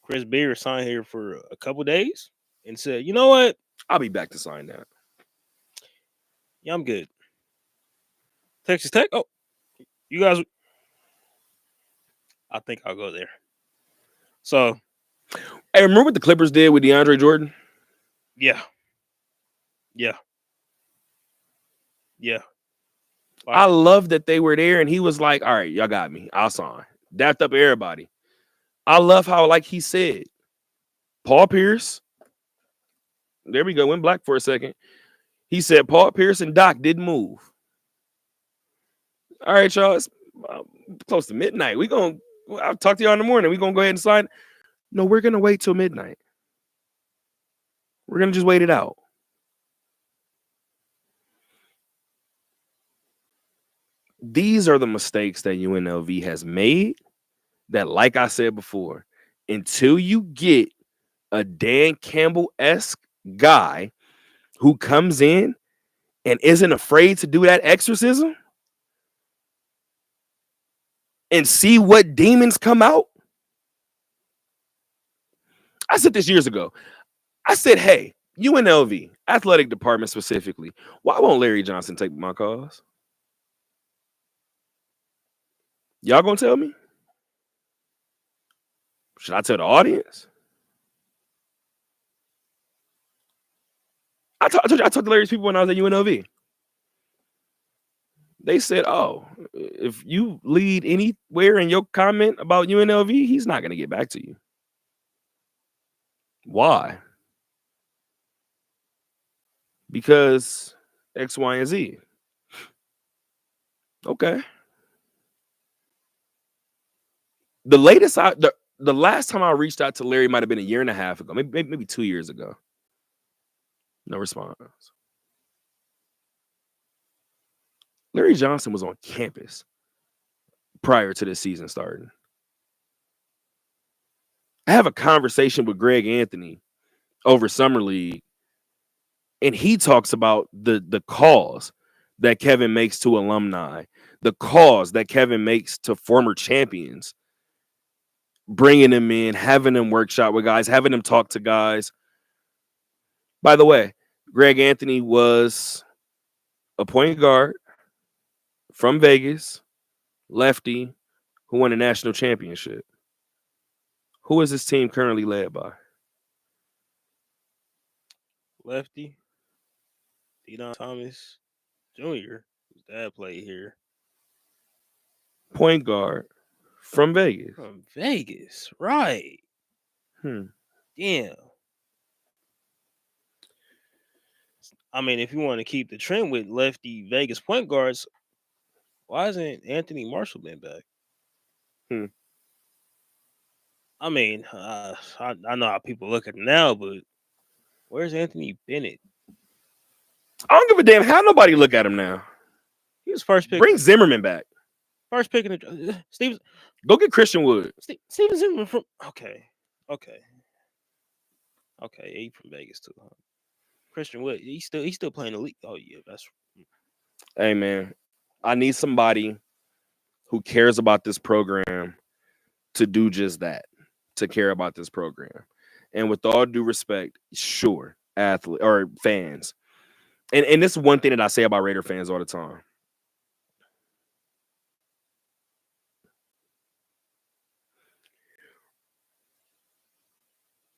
Chris Beard signed here for a couple days and said, you know what? I'll be back to sign that. Yeah, I'm good. Texas Tech? Oh, you guys. I think I'll go there. So. Hey, remember what the Clippers did with DeAndre Jordan? Yeah. Yeah. Yeah. I love that they were there and he was like, all right, y'all got me. I'll sign. Dapped up everybody. I love how, like he said, Paul Pierce. There we go. Went black for a second. He said Paul Pierce and Doc didn't move. All right, y'all. It's close to midnight. I'll talk to y'all in the morning. We're going to go ahead and sign. No, we're going to wait till midnight. We're going to just wait it out. These are the mistakes that UNLV has made that, like I said before, until you get a Dan Campbell-esque guy who comes in and isn't afraid to do that exorcism and see what demons come out. I said this years ago. I said, hey, UNLV, athletic department specifically, why won't Larry Johnson take my calls? Y'all gonna tell me? Should I tell the audience? I told you I talked to Larry's people when I was at UNLV. They said, oh, if you lead anywhere in your comment about UNLV, he's not going to get back to you. Why? Because X, Y, and Z. Okay. The last time I reached out to Larry might have been a year and a half ago, maybe 2 years ago. No response. Larry Johnson was on campus prior to this season starting. I have a conversation with Greg Anthony over Summer League, and he talks about the calls that Kevin makes to alumni, the calls that Kevin makes to former champions, bringing them in, having them workshop with guys, having them talk to guys. By the way, Greg Anthony was a point guard from Vegas, lefty, who won a national championship. Who is this team currently led by? Lefty. Deon Thomas Jr., whose dad played here. Point guard from Vegas. From Vegas, right. Damn. I mean, if you want to keep the trend with lefty Vegas point guards, why hasn't Anthony Marshall been back? I mean, I know how people look at him now, but where's Anthony Bennett? I don't give a damn how nobody look at him now. He was first pick. Bring Zimmerman back. First pick in the Steve. Go get Christian Wood. Steven Zimmerman from okay. He from Vegas too. Huh? Christian Wood, he's still playing the league. Oh yeah, that's. Hey man, I need somebody who cares about this program to do just that, to care about this program. And with all due respect, sure, athlete or fans, And this is one thing that I say about Raider fans all the time.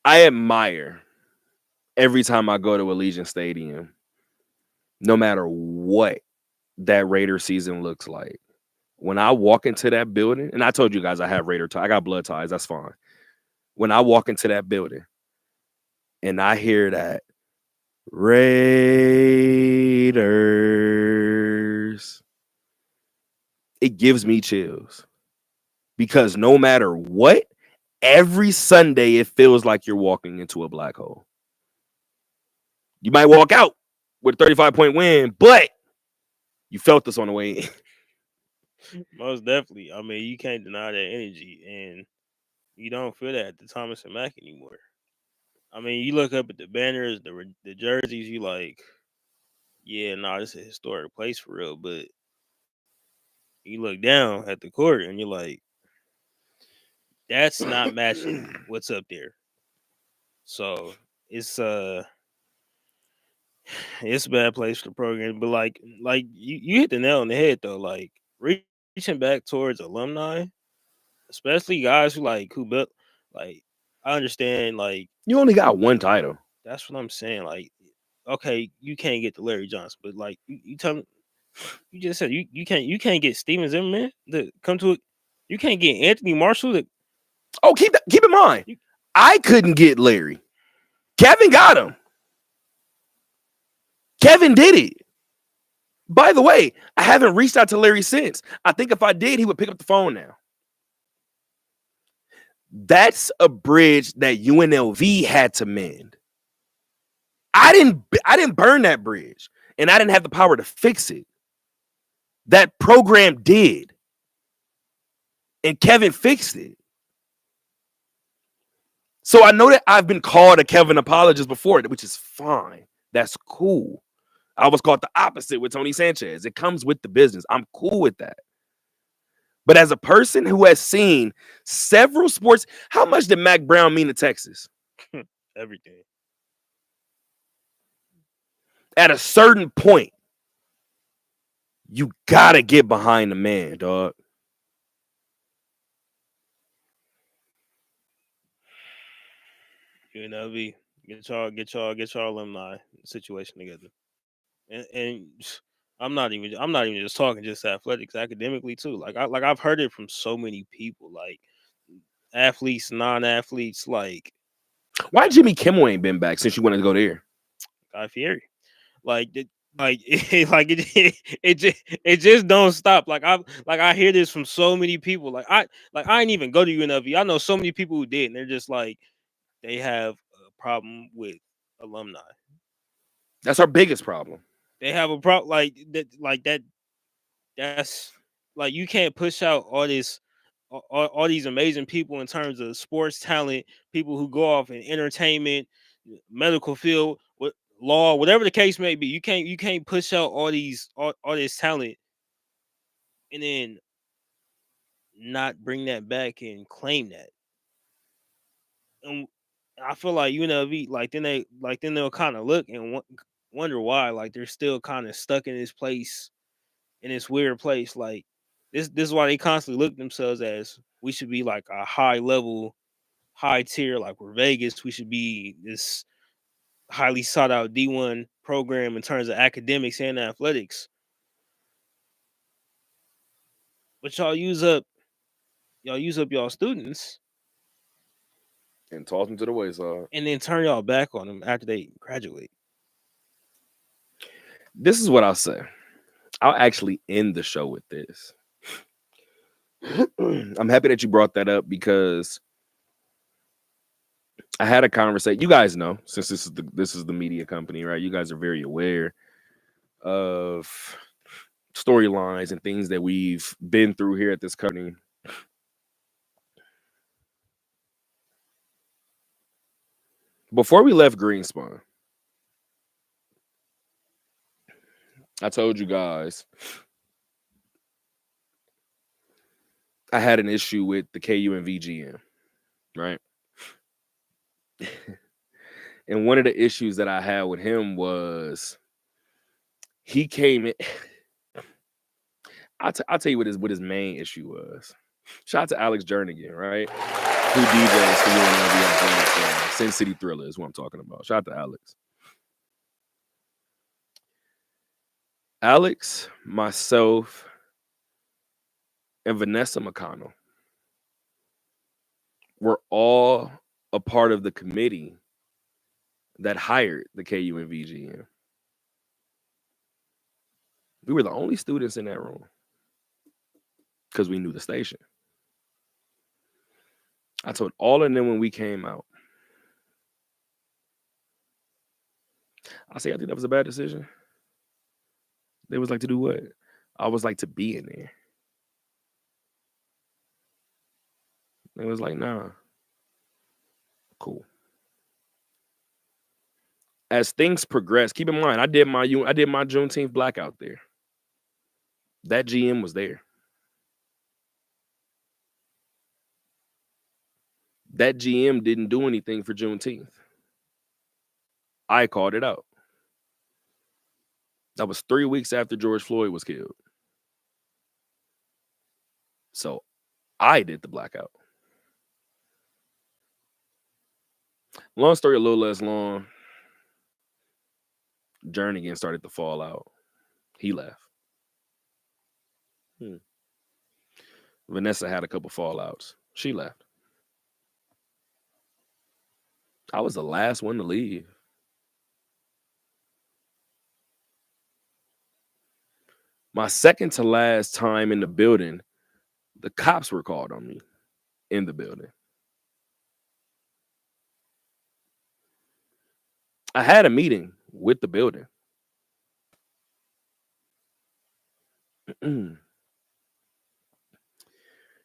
I admire every time I go to Allegiant Stadium, no matter what that Raider season looks like. When I walk into that building, and I told you guys I have Raider ties, I got blood ties, that's fine. When I walk into that building and I hear that Raiders, it gives me chills. Because no matter what, every Sunday it feels like you're walking into a black hole. You might walk out with a 35-point win, but you felt this on the way in. Most definitely. I mean, you can't deny that energy, and you don't feel that at the Thomas and Mack anymore. I mean, you look up at the banners, the jerseys, you like, yeah, nah, this is a historic place for real. But you look down at the court, and you're like, that's not matching what's up there. So it's it's a bad place for the program. But like you hit the nail on the head though. Like reaching back towards alumni, especially guys who built like I understand like You only got one title. that's what I'm saying. Like, okay, you can't get the Larry Johnson, but like you tell me, you just said you can't get Steven Zimmerman to come to it. You can't get Anthony Marshall to Oh, keep in mind, I couldn't get Larry. Kevin got him. Kevin did it. By the way, I haven't reached out to Larry since. I think if I did, he would pick up the phone now. That's a bridge that UNLV had to mend. I didn't burn that bridge, and I didn't have the power to fix it. That program did. And Kevin fixed it. So I know that I've been called a Kevin apologist before, which is fine. That's cool. I was called the opposite with Tony Sanchez. It comes with the business. I'm cool with that. But as a person who has seen several sports, how much did Mack Brown mean to Texas? everything. At a certain point, you gotta get behind the man, dog. UNLV, get y'all alumni situation together. And I'm not even just talking just athletics, academically too. I've heard it from so many people, like athletes, non-athletes, like Why Jimmy Kimmel ain't been back since you wanted to go there? Guy Fieri. It just don't stop. I hear this from so many people. I didn't even go to UNLV. I know so many people who did, and they're just like they have a problem with alumni. That's our biggest problem. They have a problem that. That's like you can't push out all these amazing people in terms of sports talent, people who go off in entertainment, medical field, law, whatever the case may be. You can't push out all this talent and then not bring that back and claim that. And I feel like UNLV, then they'll kind of look and wonder why like they're still kind of stuck in this place, in this weird place. Like this is why they constantly look at themselves as we should be like a high level, high tier, like we're Vegas. We should be this highly sought out D1 program in terms of academics and athletics. But y'all use up y'all students And toss them to the wayside. and then turn y'all back on them after they graduate. This is what I'll say. I'll actually end the show with this. I'm happy that you brought that up because I had a conversation. You guys know, since this is the media company, right? You guys are very aware of storylines and things that we've been through here at this company. Before we left Greenspun, I told you guys I had an issue with the KU and VGM, right? And one of the issues that I had with him was He came in. I'll tell you what his main issue was. Shout out to Alex Jernigan, right? Who DJs for UNLV Athletics. Sin City Thriller is what I'm talking about. Shout out to Alex. Alex, myself, and Vanessa McConnell were all a part of the committee that hired the KU and VGM. We were the only students in that room because we knew the station. I told all of them when we came out, I think that was a bad decision. They was like, to do what? I was like, to be in there. They was like, nah. Cool. As things progress, keep in mind, I did my Juneteenth blackout there. That GM was there. That GM didn't do anything for Juneteenth. I called it out. That was 3 weeks after George Floyd was killed. So I did the blackout. Long story, a little less long. Jernigan started to fall out. He left. Vanessa had a couple fallouts. She left. I was the last one to leave. My second to last time in the building, the cops were called on me in the building. I had a meeting with the building.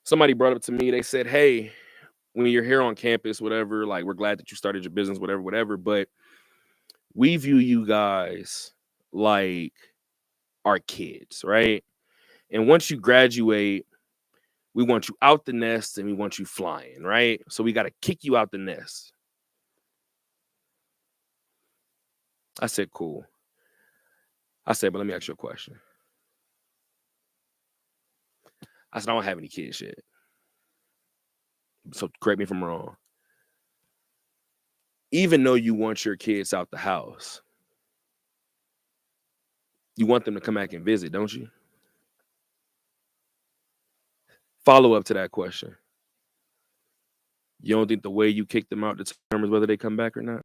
Somebody brought up to me, they said, hey, when you're here on campus, whatever, like, we're glad that you started your business, whatever, but we view you guys like our kids, right? And once you graduate, we want you out the nest and we want you flying, right? So we got to kick you out the nest. I said, cool. I said, but let me ask you a question. I said, I don't have any kids yet. So correct me if I'm wrong. Even though you want your kids out the house, you want them to come back and visit, don't you? Follow up to that question. You don't think the way you kick them out determines whether they come back or not?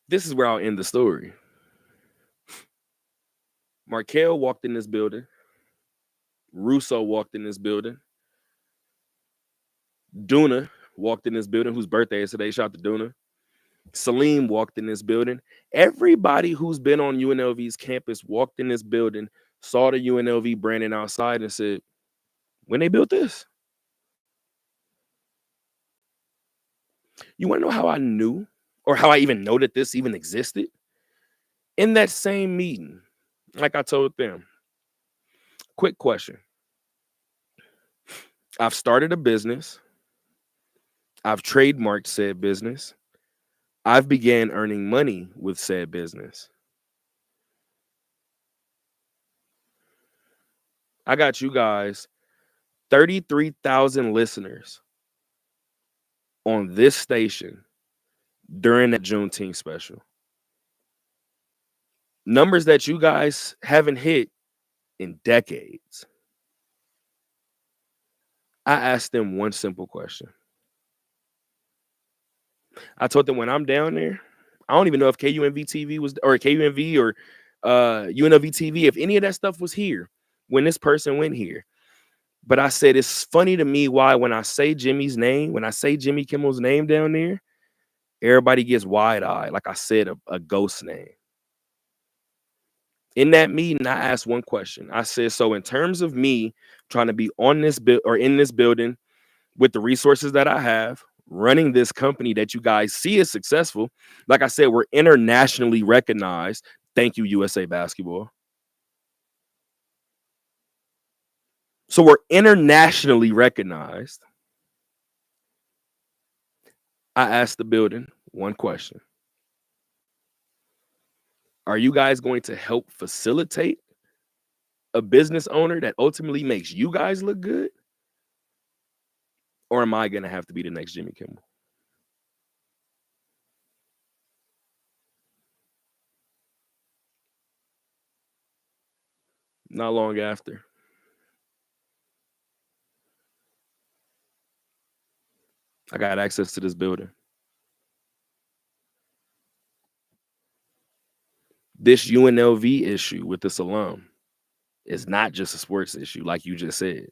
This is where I'll end the story. Markel walked in this building. Russo walked in this building. Duna walked in this building, whose birthday is today. Shout out to Duna. Salim walked in this building. Everybody who's been on UNLV's campus walked in this building, saw the UNLV branding outside and said, when they built this? You want to know how I knew, or how I even know that this even existed? In that same meeting, like I told them, quick question. I've started a business. I've trademarked said business. I've began earning money with said business. I got you guys 33,000 listeners on this station during that Juneteenth special. Numbers that you guys haven't hit in decades. I asked them one simple question. I told them when I'm down there, I don't even know if KUNV TV was, or KUNV or UNLV TV, if any of that stuff was here when this person went here. But I said, it's funny to me why when I say Jimmy's name, when I say Jimmy Kimmel's name down there, everybody gets wide-eyed. Like I said, a ghost name. In that meeting, I asked one question. I said, so in terms of me trying to be on this or in this building with the resources that I have, running this company that you guys see is successful. Like I said, we're internationally recognized. Thank you, USA Basketball. So we're internationally recognized. I asked the building one question. Are you guys going to help facilitate a business owner that ultimately makes you guys look good? Or am I going to have to be the next Jimmy Kimmel? Not long after. I got access to this building. This UNLV issue with this alum is not just a sports issue, like you just said.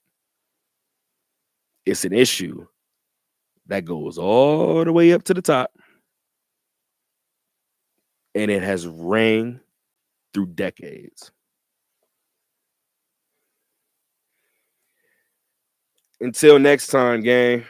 It's an issue that goes all the way up to the top, and it has rang through decades. Until next time, gang.